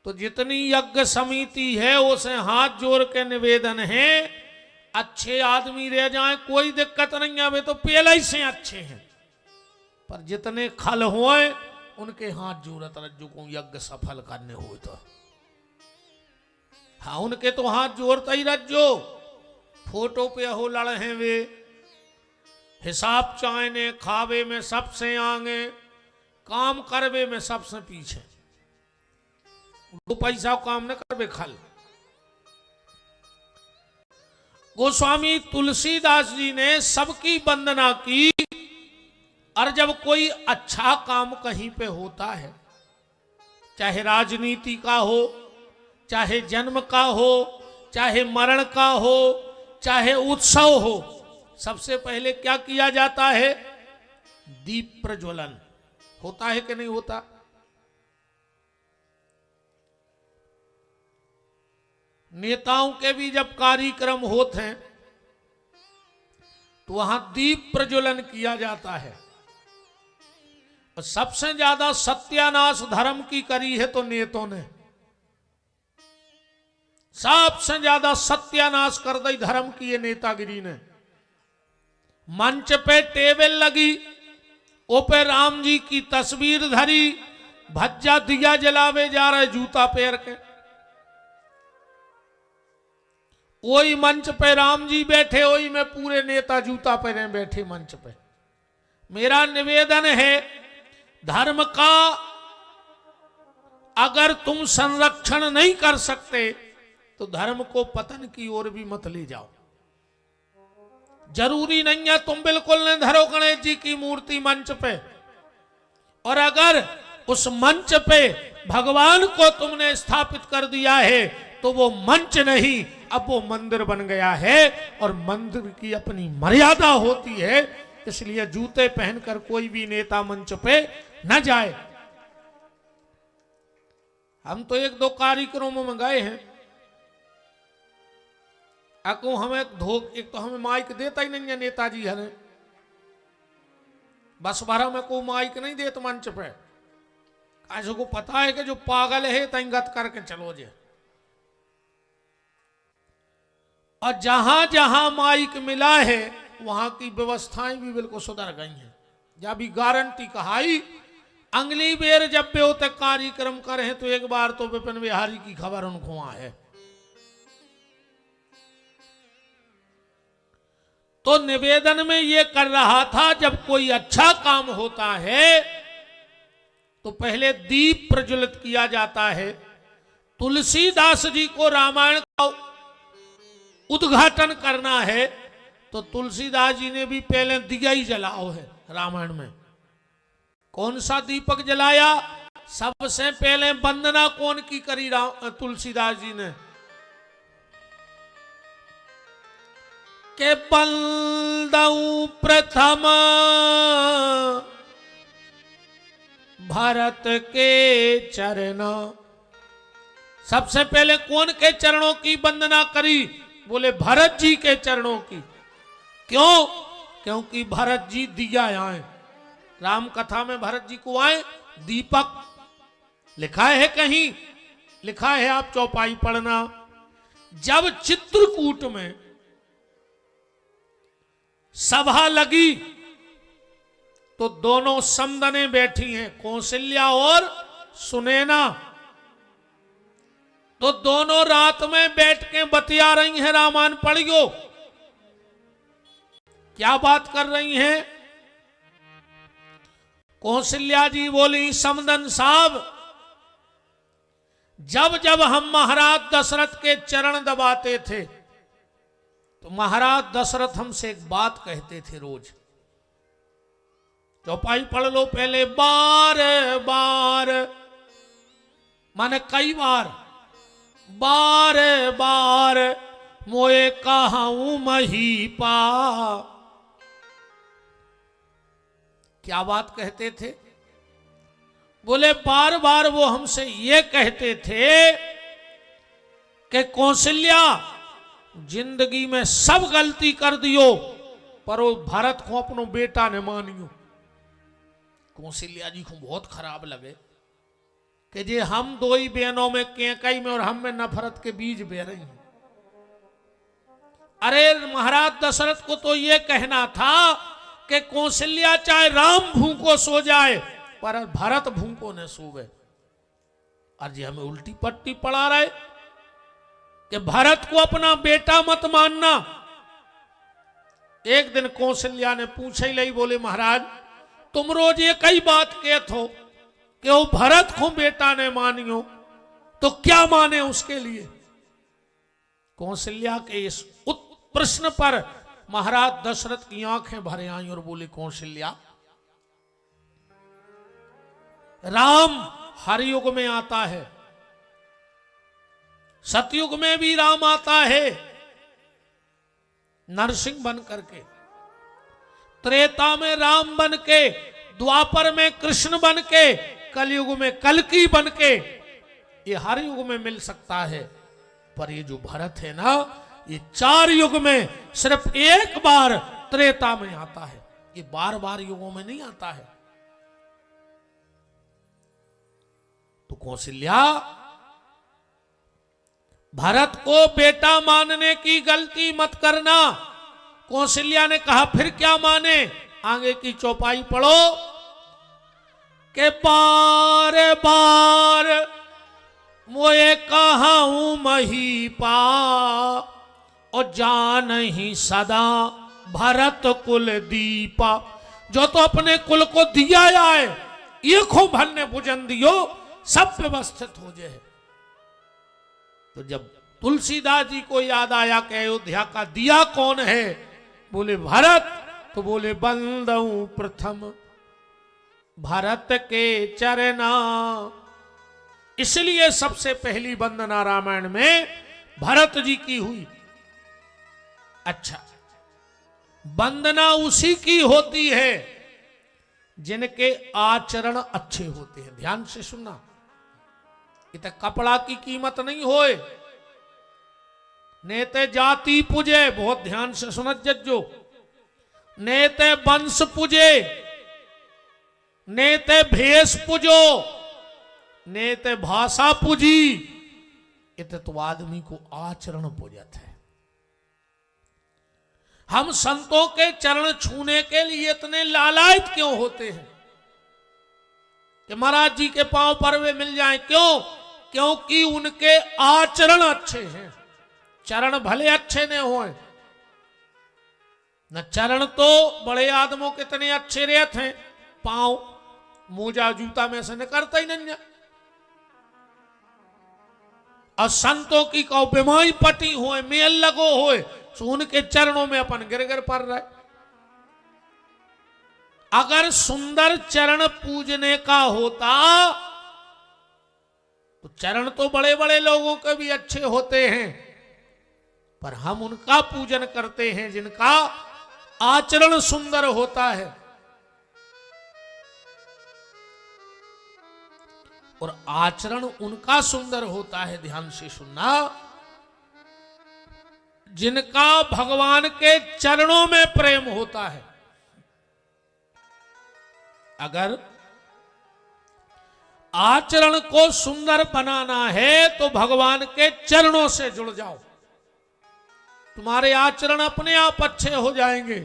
तो जितनी यज्ञ समिति है उसे हाथ जोड़ के निवेदन है, अच्छे आदमी रह जाएं कोई दिक्कत नहीं है, वे तो पहले ही से अच्छे हैं। पर जितने खल हुए उनके हाथ जोड़त रज्जू को यज्ञ सफल करने हो तो, हाँ उनके तो हाथ जोड़ता ही रज्जो। फोटो पे हो लड़े हैं वे, हिसाब चाहने, खावे में सबसे आगे, काम करवे में सबसे पीछे। 2 पैसा काम न करवे खल। गोस्वामी तुलसीदास जी ने सबकी वंदना की, और जब कोई अच्छा काम कहीं पे होता है, चाहे राजनीति का हो, चाहे जन्म का हो, चाहे मरण का हो, चाहे उत्सव हो, सबसे पहले क्या किया जाता है? दीप प्रज्वलन होता है कि नहीं होता? नेताओं के भी जब कार्यक्रम होते हैं तो वहां दीप प्रज्वलन किया जाता है। और सबसे ज्यादा सत्यानाश धर्म की करी है तो नेतों ने, सबसे ज्यादा सत्यानाश कर दी धर्म की ये नेतागिरी ने। मंच पे टेबल लगी, ओपे राम जी की तस्वीर धरी, भज्जा दिया जलावे जा रहे जूता पैर के। वही मंच पे राम जी बैठे, वही में पूरे नेता जूता पहने बैठे मंच पे। मेरा निवेदन है, धर्म का अगर तुम संरक्षण नहीं कर सकते तो धर्म को पतन की ओर भी मत ले जाओ। जरूरी नहीं है तुम बिल्कुल न धरो गणेश जी की मूर्ति मंच पे, और अगर उस मंच पे भगवान को तुमने स्थापित कर दिया है तो वो मंच नहीं, अब वो मंदिर बन गया है, और मंदिर की अपनी मर्यादा होती है। इसलिए जूते पहनकर कोई भी नेता मंच पे न जाए। हम तो एक दो कार्यक्रमों में गए हैं, अको हमें एक तो हमें माइक देता ही नहीं है नेताजी है, बस बारह में को माइक नहीं देता मंच पे। ऐसे को पता है कि जो पागल है तंगत करके चलो जे। और जहां जहां माइक मिला है वहां की व्यवस्थाएं भी बिल्कुल सुधर गई हैं। जब भी गारंटी कहाई, अगली बेर जब भी होते कार्यक्रम करे तो एक बार तो विपिन बिहारी की खबर उनको वहां है। तो निवेदन में ये कर रहा था, जब कोई अच्छा काम होता है तो पहले दीप प्रज्वलित किया जाता है। तुलसीदास जी को रामायण का उद्घाटन करना है तो तुलसीदास जी ने भी पहले दिया ही जलाओ है। रामायण में कौन सा दीपक जलाया? सबसे पहले वंदना कौन की करी? तुलसीदास जी ने के बंदऊ प्रथम भरत के चरण। सबसे पहले कौन के चरणों की वंदना करी? बोले भरत जी के चरणों की। क्यों? क्योंकि भरत जी दिया आए, राम कथा में भरत जी को आए दीपक। लिखा है कहीं, लिखा है आप चौपाई पढ़ना, जब चित्रकूट में सभा लगी तो दोनों समदने बैठी हैं, कौशल्या और सुनैना। तो दोनों रात में बैठ के बतिया रही हैं, रामायण पढ़ियो। क्या बात कर रही हैं? कौशल्या जी बोली, समदन साहब, जब जब हम महाराज दशरथ के चरण दबाते थे तो महाराज दशरथ हमसे एक बात कहते थे रोज। चौपाई पढ़ लो पहले। बार बार माने कई बार, बार बार मोए कहाऊं महीपा। क्या बात कहते थे? बोले बार बार वो हमसे ये कहते थे कि कौशल्या जिंदगी में सब गलती कर दियो पर वो भरत को अपनो बेटा ने मानियो। कौशल्या जी को बहुत खराब लगे कि जे हम दो ही बहनों में, कैकई में और हम में नफरत के बीज बह रही हैं। अरे महाराज दशरथ को तो ये कहना था कि कौशल्या चाहे राम भूखो सो जाए पर भरत भूखो न सोवे। और जी हमें उल्टी पट्टी पड़ा रहे कि भरत को अपना बेटा मत मानना। एक दिन कौशल्या ने पूछे ही लई, बोले महाराज तुम रोज ये कई बात कहते हो कि वो भरत को बेटा ने मानियो, तो क्या माने उसके लिए? कौशल्या के इस प्रश्न पर महाराज दशरथ की आंखें भरे आई और बोले, कौशल्या राम हर युग में आता है, सतयुग में भी राम आता है नरसिंह बन करके, त्रेता में राम बन के, द्वापर में कृष्ण बन के, कलयुग में कल्कि बन के। ये हर युग में मिल सकता है, पर ये जो भरत है ना, ये 4 युग में सिर्फ एक बार त्रेता में आता है, ये बार बार युगों में नहीं आता है। तो कौशल्या भरत को बेटा मानने की गलती मत करना। कौशल्या ने कहा फिर क्या माने? आगे की चौपाई पढ़ो के बार बार मोए कहाऊं महीपा और जान ही सदा भरत कुल दीपा। जो तो अपने कुल को दिया जाए, ये खो भल ने भुजन दियो, सब व्यवस्थित हो जाए। तो जब तुलसीदास जी को याद आया कि अयोध्या का दिया कौन है, बोले भरत, तो बोले बंदऊ प्रथम भरत के चरना। इसलिए सबसे पहली वंदना रामायण में भरत जी की हुई। अच्छा, वंदना उसी की होती है जिनके आचरण अच्छे होते हैं। ध्यान से सुनना, इत कपड़ा की कीमत नहीं होए, नेते जाति पूजे, बहुत ध्यान से सुनत जज्जो, नेते वंश पूजे, नेते भेष पूजो, नेते भाषा पूजी, इत तो आदमी को आचरण पूजत है। हम संतों के चरण छूने के लिए इतने लालायित क्यों होते हैं कि महाराज जी के पांव पर वे मिल जाएं? क्यों? क्योंकि उनके आचरण अच्छे हैं। चरण भले अच्छे न होए, न चरण तो बड़े आदमों के इतने अच्छे रहते हैं, पांव मोजा जूता में से निकलता ही नहीं। और संतों की कहो बीमारी पटी होए, मेल लगो होए, तो उनके चरणों में अपन गिर गिर पड़ रहे। अगर सुंदर चरण पूजने का होता तो चरण तो बड़े बड़े लोगों के भी अच्छे होते हैं, पर हम उनका पूजन करते हैं जिनका आचरण सुंदर होता है। और आचरण उनका सुंदर होता है, ध्यान से सुनना, जिनका भगवान के चरणों में प्रेम होता है। अगर आचरण को सुंदर बनाना है तो भगवान के चरणों से जुड़ जाओ, तुम्हारे आचरण अपने आप अच्छे हो जाएंगे।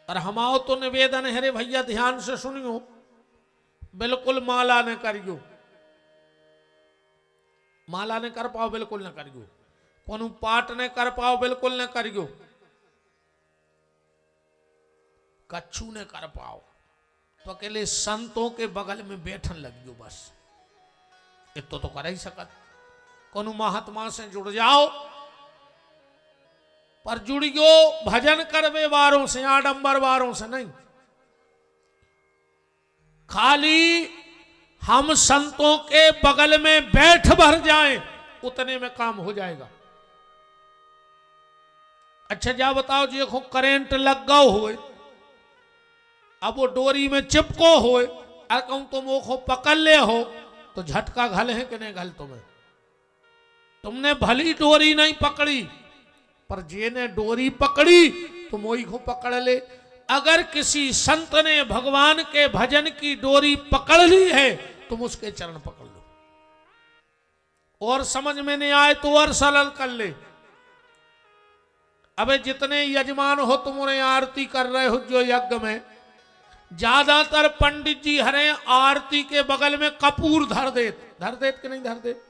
और हमाओ तो निवेदन है रे भैया, ध्यान से सुनियो, बिल्कुल माला न करियो, माला न कर पाओ बिल्कुल न करियो, कोनो पाठ न कर पाओ बिल्कुल न करियो, कच्छू न कर पाओ तो अकेले संतों के बगल में बैठन लगियो, बस इतो तो कर ही सकत। कोनो महात्मा से जुड़ जाओ, पर जुड़ियो भजन करवे वारों से, आडंबर वारों से नहीं। खाली हम संतों के बगल में बैठ भर जाएं, उतने में काम हो जाएगा। अच्छा जा बताओ, जी देखो करंट लग गो हो, अब वो डोरी में चिपको हो, अरे कहूं तुम वो पकड़ ले हो तो झटका घल है कि नहीं घल? तुमने भली डोरी नहीं पकड़ी, पर जेने डोरी पकड़ी तुम वही को पकड़ ले। अगर किसी संत ने भगवान के भजन की डोरी पकड़ ली है, तुम उसके चरण पकड़ लो, और समझ में नहीं आए तो और सरल कर ले। अबे जितने यजमान हो तुम उन्हें आरती कर रहे हो जो यज्ञ में, ज्यादातर पंडित जी हरे आरती के बगल में कपूर धर देत कि नहीं धर देत?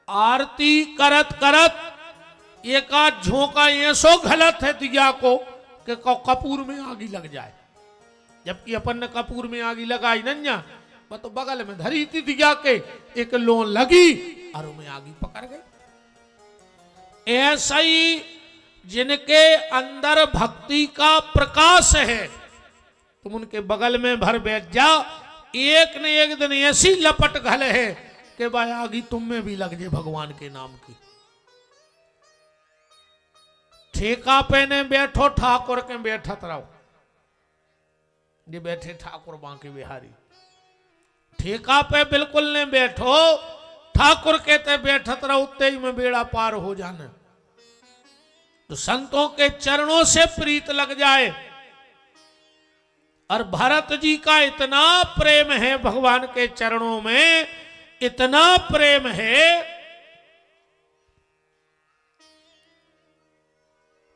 आरती करत करत एक आध झोंका ऐसो गलत है दिया को कि कपूर में आगी लग जाए, जबकि अपन ने कपूर में आगी लगाई नहीं, वह तो बगल में धरी थी दिया के, एक लोन लगी और उनमें आगी पकड़ गई। ऐसा ही जिनके अंदर भक्ति का प्रकाश है, तुम उनके बगल में भर बैठ जाओ, एक न एक दिन ऐसी लपट घल है कि भाई आगी तुम में भी लग जाए भगवान के नाम की। ठेका पे ने बैठो ठाकुर के बैठत रहो, ये बैठे ठाकुर बांके बिहारी, ठेका पे बिल्कुल ने बैठो, ठाकुर कहते बैठत रहो, उतने ही में बेड़ा पार हो जाना। तो संतों के चरणों से प्रीत लग जाए और भरत जी का इतना प्रेम है भगवान के चरणों में, इतना प्रेम है,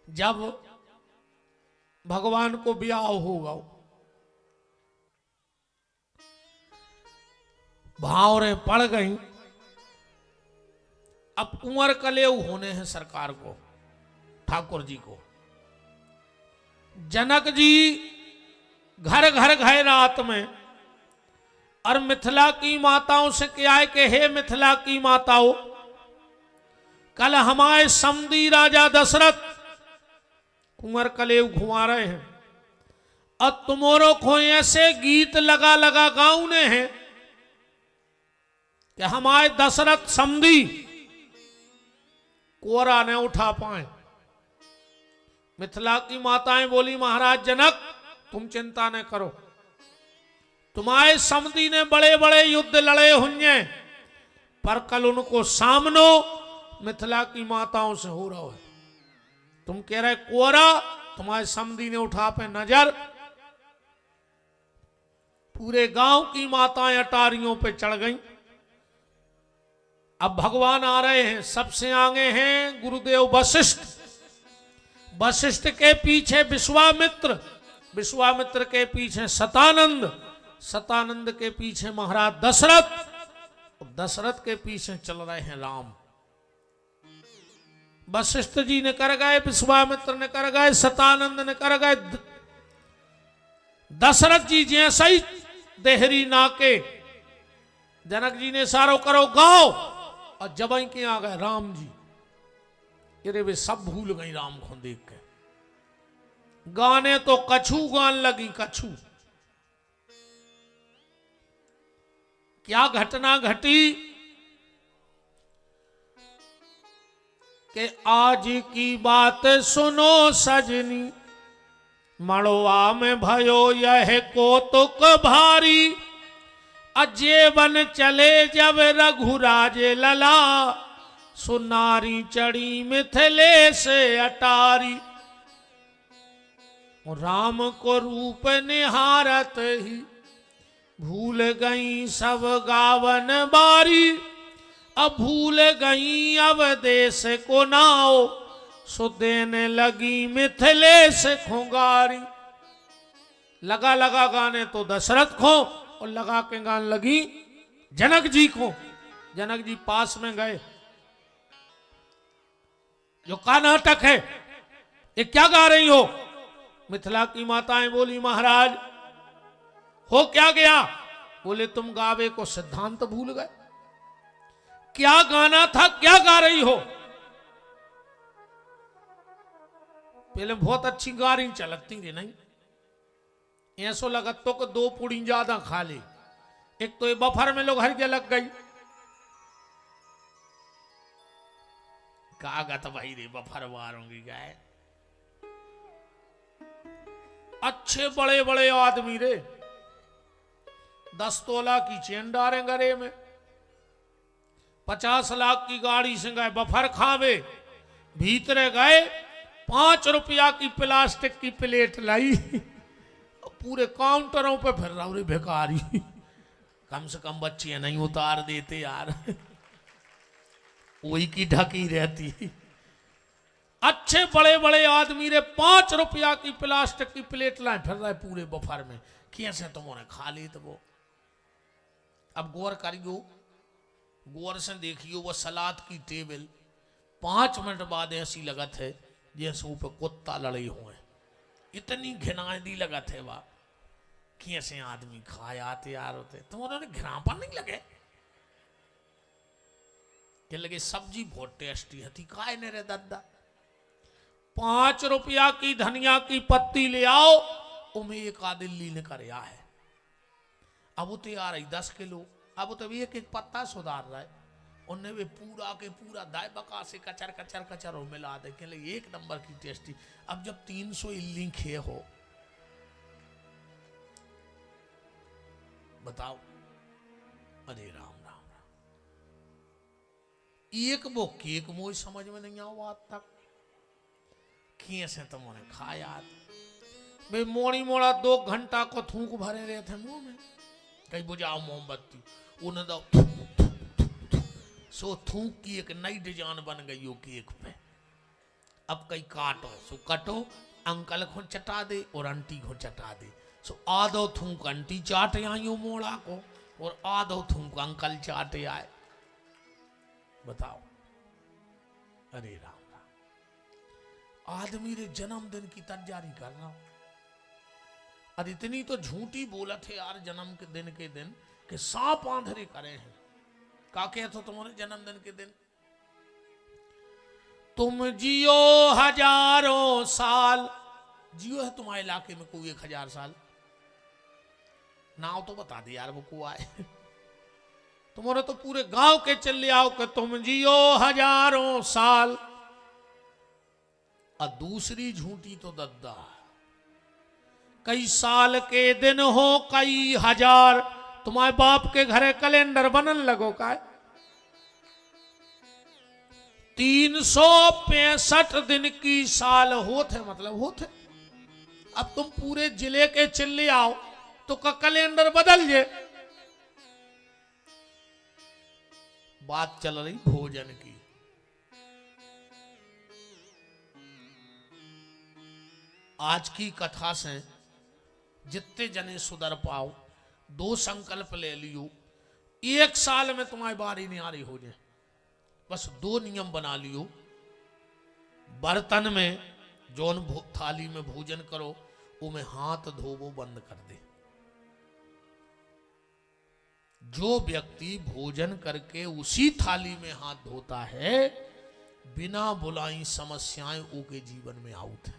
जब भगवान को ब्याह होगा, भावरे पड़ गई। अब कुंवर कलेव होने हैं सरकार को, ठाकुर जी को। जनक जी घर घर गए रात में, और मिथिला की माताओं से क्या है कि हे मिथिला की माताओं, कल हमारे समधी राजा दशरथ कुंवर कलेव घुमा रहे हैं, और तुम्हारो को ऐसे गीत लगा लगा गाउने हैं कि हमारे दशरथ समधी कोरा न उठा पाए। मिथिला की माताएं बोली, महाराज जनक तुम चिंता न करो, तुम्हारे समधी ने बड़े बड़े युद्ध लड़े हुए, पर कल उनको सामनो मिथिला की माताओं से हो रहा है। तुम कह रहे कोरा, तुम्हारे समधी ने उठा पे नजर। पूरे गांव की माताएं अटारियों पे चढ़ गईं। अब भगवान आ रहे हैं, सबसे आगे हैं गुरुदेव वशिष्ठ, वशिष्ठ के पीछे विश्वामित्र, विश्वामित्र के पीछे सतानंद, सतानंद के पीछे महाराज दशरथ, दशरथ के पीछे चल रहे हैं राम। वशिष्ठ जी ने कर गए, विश्वामित्र ने कर गए, सतानंद ने कर गए, दशरथ जी जैसे ही देहरी नाके जनक जी ने सारो करो गाओ, और जब के आ गए राम जी, अरे वे सब भूल गई राम को देख के। गाने तो कछू गान लगी, कछू। क्या घटना घटी कि आज की बात सुनो सजनी, मड़वा में भयो यह कौतुक भारी, अजेवन चले जब रघुराज लला, सुनारी चढ़ी मिथिले से अटारी। राम को रूप निहारत ही भूल गई सब गावन बारी, अब भूल गई अब देश को नाओ, सो देने लगी मिथिले से खुंगारी। लगा लगा गाने तो दशरथ को, और लगा के गान लगी जनक जी को। जनक जी पास में गए, जो का नाटक है, ये क्या गा रही हो? मिथिला की माताएं बोली, महाराज हो क्या गया? बोले तुम गावे को सिद्धांत भूल गए। क्या गाना था, क्या गा रही हो? पहले बहुत अच्छी गा रही, चलती थी नहीं, ऐसो लगा तो कि 2 पूड़ी ज्यादा खा ली। एक तो ये बफर में लोग हर लग गई, कागत भाई रे बफर मारूंगी गाय। अच्छे बड़े बड़े आदमी रे, 10 तोला की चेन डारे गरे में, 50 लाख की गाड़ी से गए बफर खावे, भीतरे गए 5 रुपया की प्लास्टिक की प्लेट लाई, पूरे काउंटरों पे फिर रहा रे भिखारी। कम से कम बच्चियां नहीं उतार देते यार, वही की ढकी रहती। अच्छे बड़े बड़े आदमी रे 5 रुपया की प्लास्टिक की प्लेट लाए फिर रहे पूरे बफर में, कैसे तुमने खा ली तो वो। अब गौर करियो, गौर से देखियो, वो सलाद की टेबल 5 मिनट बाद ऐसी लगत है जैसे ऊपर कुत्ता लड़े हुए, इतनी घिनादी लगत है वाह। कैसे आदमी खाया तैयार होते, तुम उन्होंने घिनापन नहीं लगे? क्या लगे सब्जी बहुत टेस्टी है, काय ने रे दादा। 5 रुपया की धनिया की पत्ती ले आओ, उमें एक आदिल्ली ने कर है। अब वो तैयार है 10 किलो, अब तो एक एक पत्ता सुधार रहा है, उन्हें वे पूरा के पूरा दाय बका से कचर कचर कचर मिला दे के लिए 1 नंबर की टेस्टी। अब जब 300 इल्ली खे हो, बताओ, अरे राम राम राम। एक वो केक मोई समझ में नहीं आओ आज तक, कैसे तुमने खाया? वे मोड़ी मोड़ा 2 घंटा को थूक भरे रहे थे मुंह में, कहीं बुझाओ मोमबत्ती, उन्हें दो सो थूक की एक नई डिजाइन बन गई हो केक पे। अब कहीं काटो सो कटो, अंकल को चटा दे और आंटी को चटा दे। सो आधो थूक आंटी चाटे आई हो मोड़ा को और आधो थूक अंकल चाटे आए। बताओ, अरे राम राम, आदमी रे जन्मदिन की तैयारी कर रहा हूं, और इतनी तो झूठी बोला थे यार जन्म के दिन कि सांप आंधरे करे हैं। का कहे तो तुम्हारे जन्मदिन के दिन, तुम जियो हजारों साल, जियो है तुम्हारे इलाके में कोई 1000 साल? नाव तो बता दे यार वो को आए। तुम्हारे तो पूरे गांव के चले आओ कि तुम जियो हजारों साल। और दूसरी झूठी तो दद्दा, कई साल के दिन हो कई हजार, तुम्हारे बाप के घरे कैलेंडर बनन लगो का 365 दिन की साल होते, मतलब होते। अब तुम पूरे जिले के चिल्ले आओ तो का कैलेंडर बदल जे। बात चल रही भोजन की। आज की कथा से जितने जने सुधर पाओ, 2 संकल्प ले लियो, 1 साल में तुम्हारी बारी न्यारी हो जाए। बस 2 नियम बना लियो। बर्तन में जौन थाली में भोजन करो उमें हाथ धोवो बंद कर दे। जो व्यक्ति भोजन करके उसी थाली में हाथ धोता है, बिना बुलाई समस्याएं उसके जीवन में आउट है,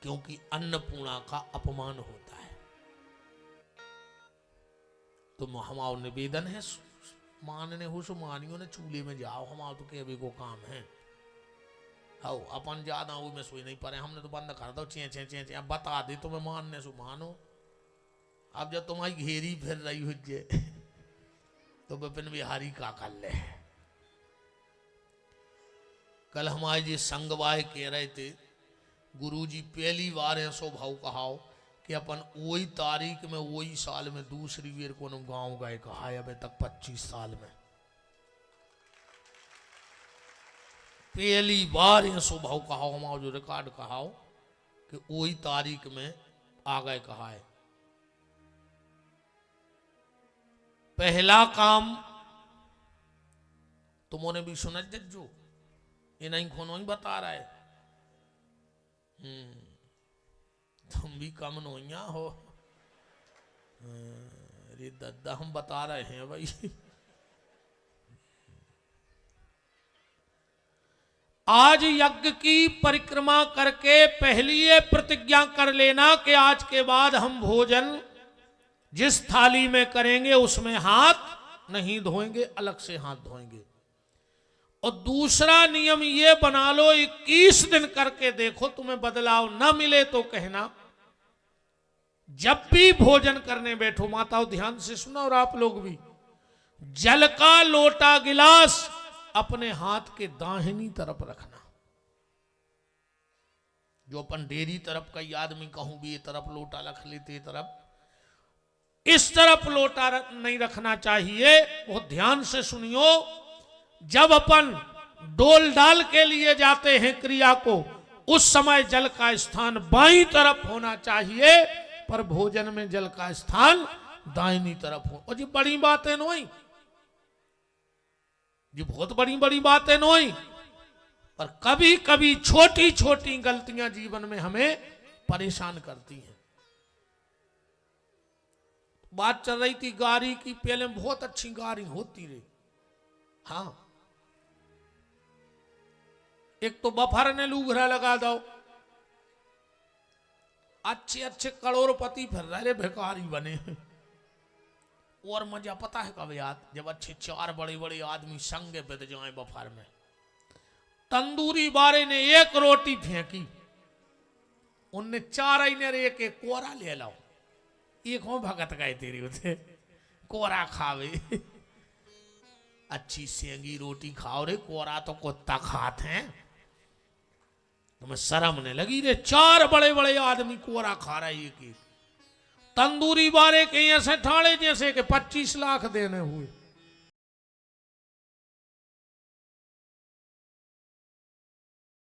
क्योंकि अन्नपूर्णा का अपमान होता है। तो हमारा निवेदन है, मानने हो सो मानियो ने चूल्हे में जाओ, हमारा तो के को काम है। हाउ अपन ज्यादा वो में सोई नहीं पा रहे, हमने तो बंद कर दो चे चे चे चे। अब बता दे तुम्हें मानने सो मानो। अब जब तुम्हारी घेरी फिर रही हो जे तो विपिन बिहारी का कर ले। कल हमारे जी संगवाए कह रहे थे, गुरुजी पहली बार ऐसो भाव कहाओ कि अपन वही तारीख में वही साल में दूसरी बार को गांव गए कहा है, अभी तक 25 साल में पहली बार ऐसो भाव कहाओ, हमारा जो रिकॉर्ड कहाओ कि वही तारीख में आ गए कहा है। पहला काम तुमने भी सुना जज्जो, ये नहीं खोनो ही बता रहा है। तुम भी कम नोइया हो। अरे दद्दा हम बता रहे हैं भाई। आज यज्ञ की परिक्रमा करके पहली ये प्रतिज्ञा कर लेना कि आज के बाद हम भोजन जिस थाली में करेंगे उसमें हाथ नहीं धोएंगे, अलग से हाथ धोएंगे। और दूसरा नियम ये बना लो, 21 दिन करके देखो, तुम्हें बदलाव न मिले तो कहना। जब भी भोजन करने बैठो, माताओं ध्यान से सुना और आप लोग भी, जल का लोटा गिलास अपने हाथ के दाहिनी तरफ रखना। जो अपन डेरी तरफ कई आदमी कहूं भी ये तरफ लोटा रख लेते, ये तरफ, इस तरफ लोटा नहीं रखना चाहिए। वो ध्यान से सुनियो, जब अपन डोल डाल के लिए जाते हैं क्रिया को, उस समय जल का स्थान बाईं तरफ होना चाहिए, पर भोजन में जल का स्थान दाहिनी तरफ हो। और जी बड़ी बातें नोई, जी बहुत बड़ी बड़ी बातें नोई, पर कभी कभी छोटी छोटी गलतियां जीवन में हमें परेशान करती हैं। बात चल रही थी गाड़ी की, पहले बहुत अच्छी गाड़ी होती रही। हाँ, एक तो बफर ने लूघरा लगा दो, अच्छे अच्छे करोड़पति फिर रहे भिखारी बने। और मजा पता है कब याद, जब अच्छे 4 बड़े बड़े आदमी संग बिद जाए बफर में। तंदूरी बारे ने 1 रोटी फेंकी, उनने 4 ने एक एक कोरा ले लाओ। एक हो भगत गए तेरे उसे कोरा खावे। अच्छी सेंगी रोटी खाओ रे, कोरा तो कुत्ता खाते हैं। तुम्हें शर्म ने लगी रे? 4 बड़े बड़े आदमी कोरा खा रहा है एक एक। तंदूरी बारे के ऐसे ठाड़े जैसे कि 25 लाख देने हुए।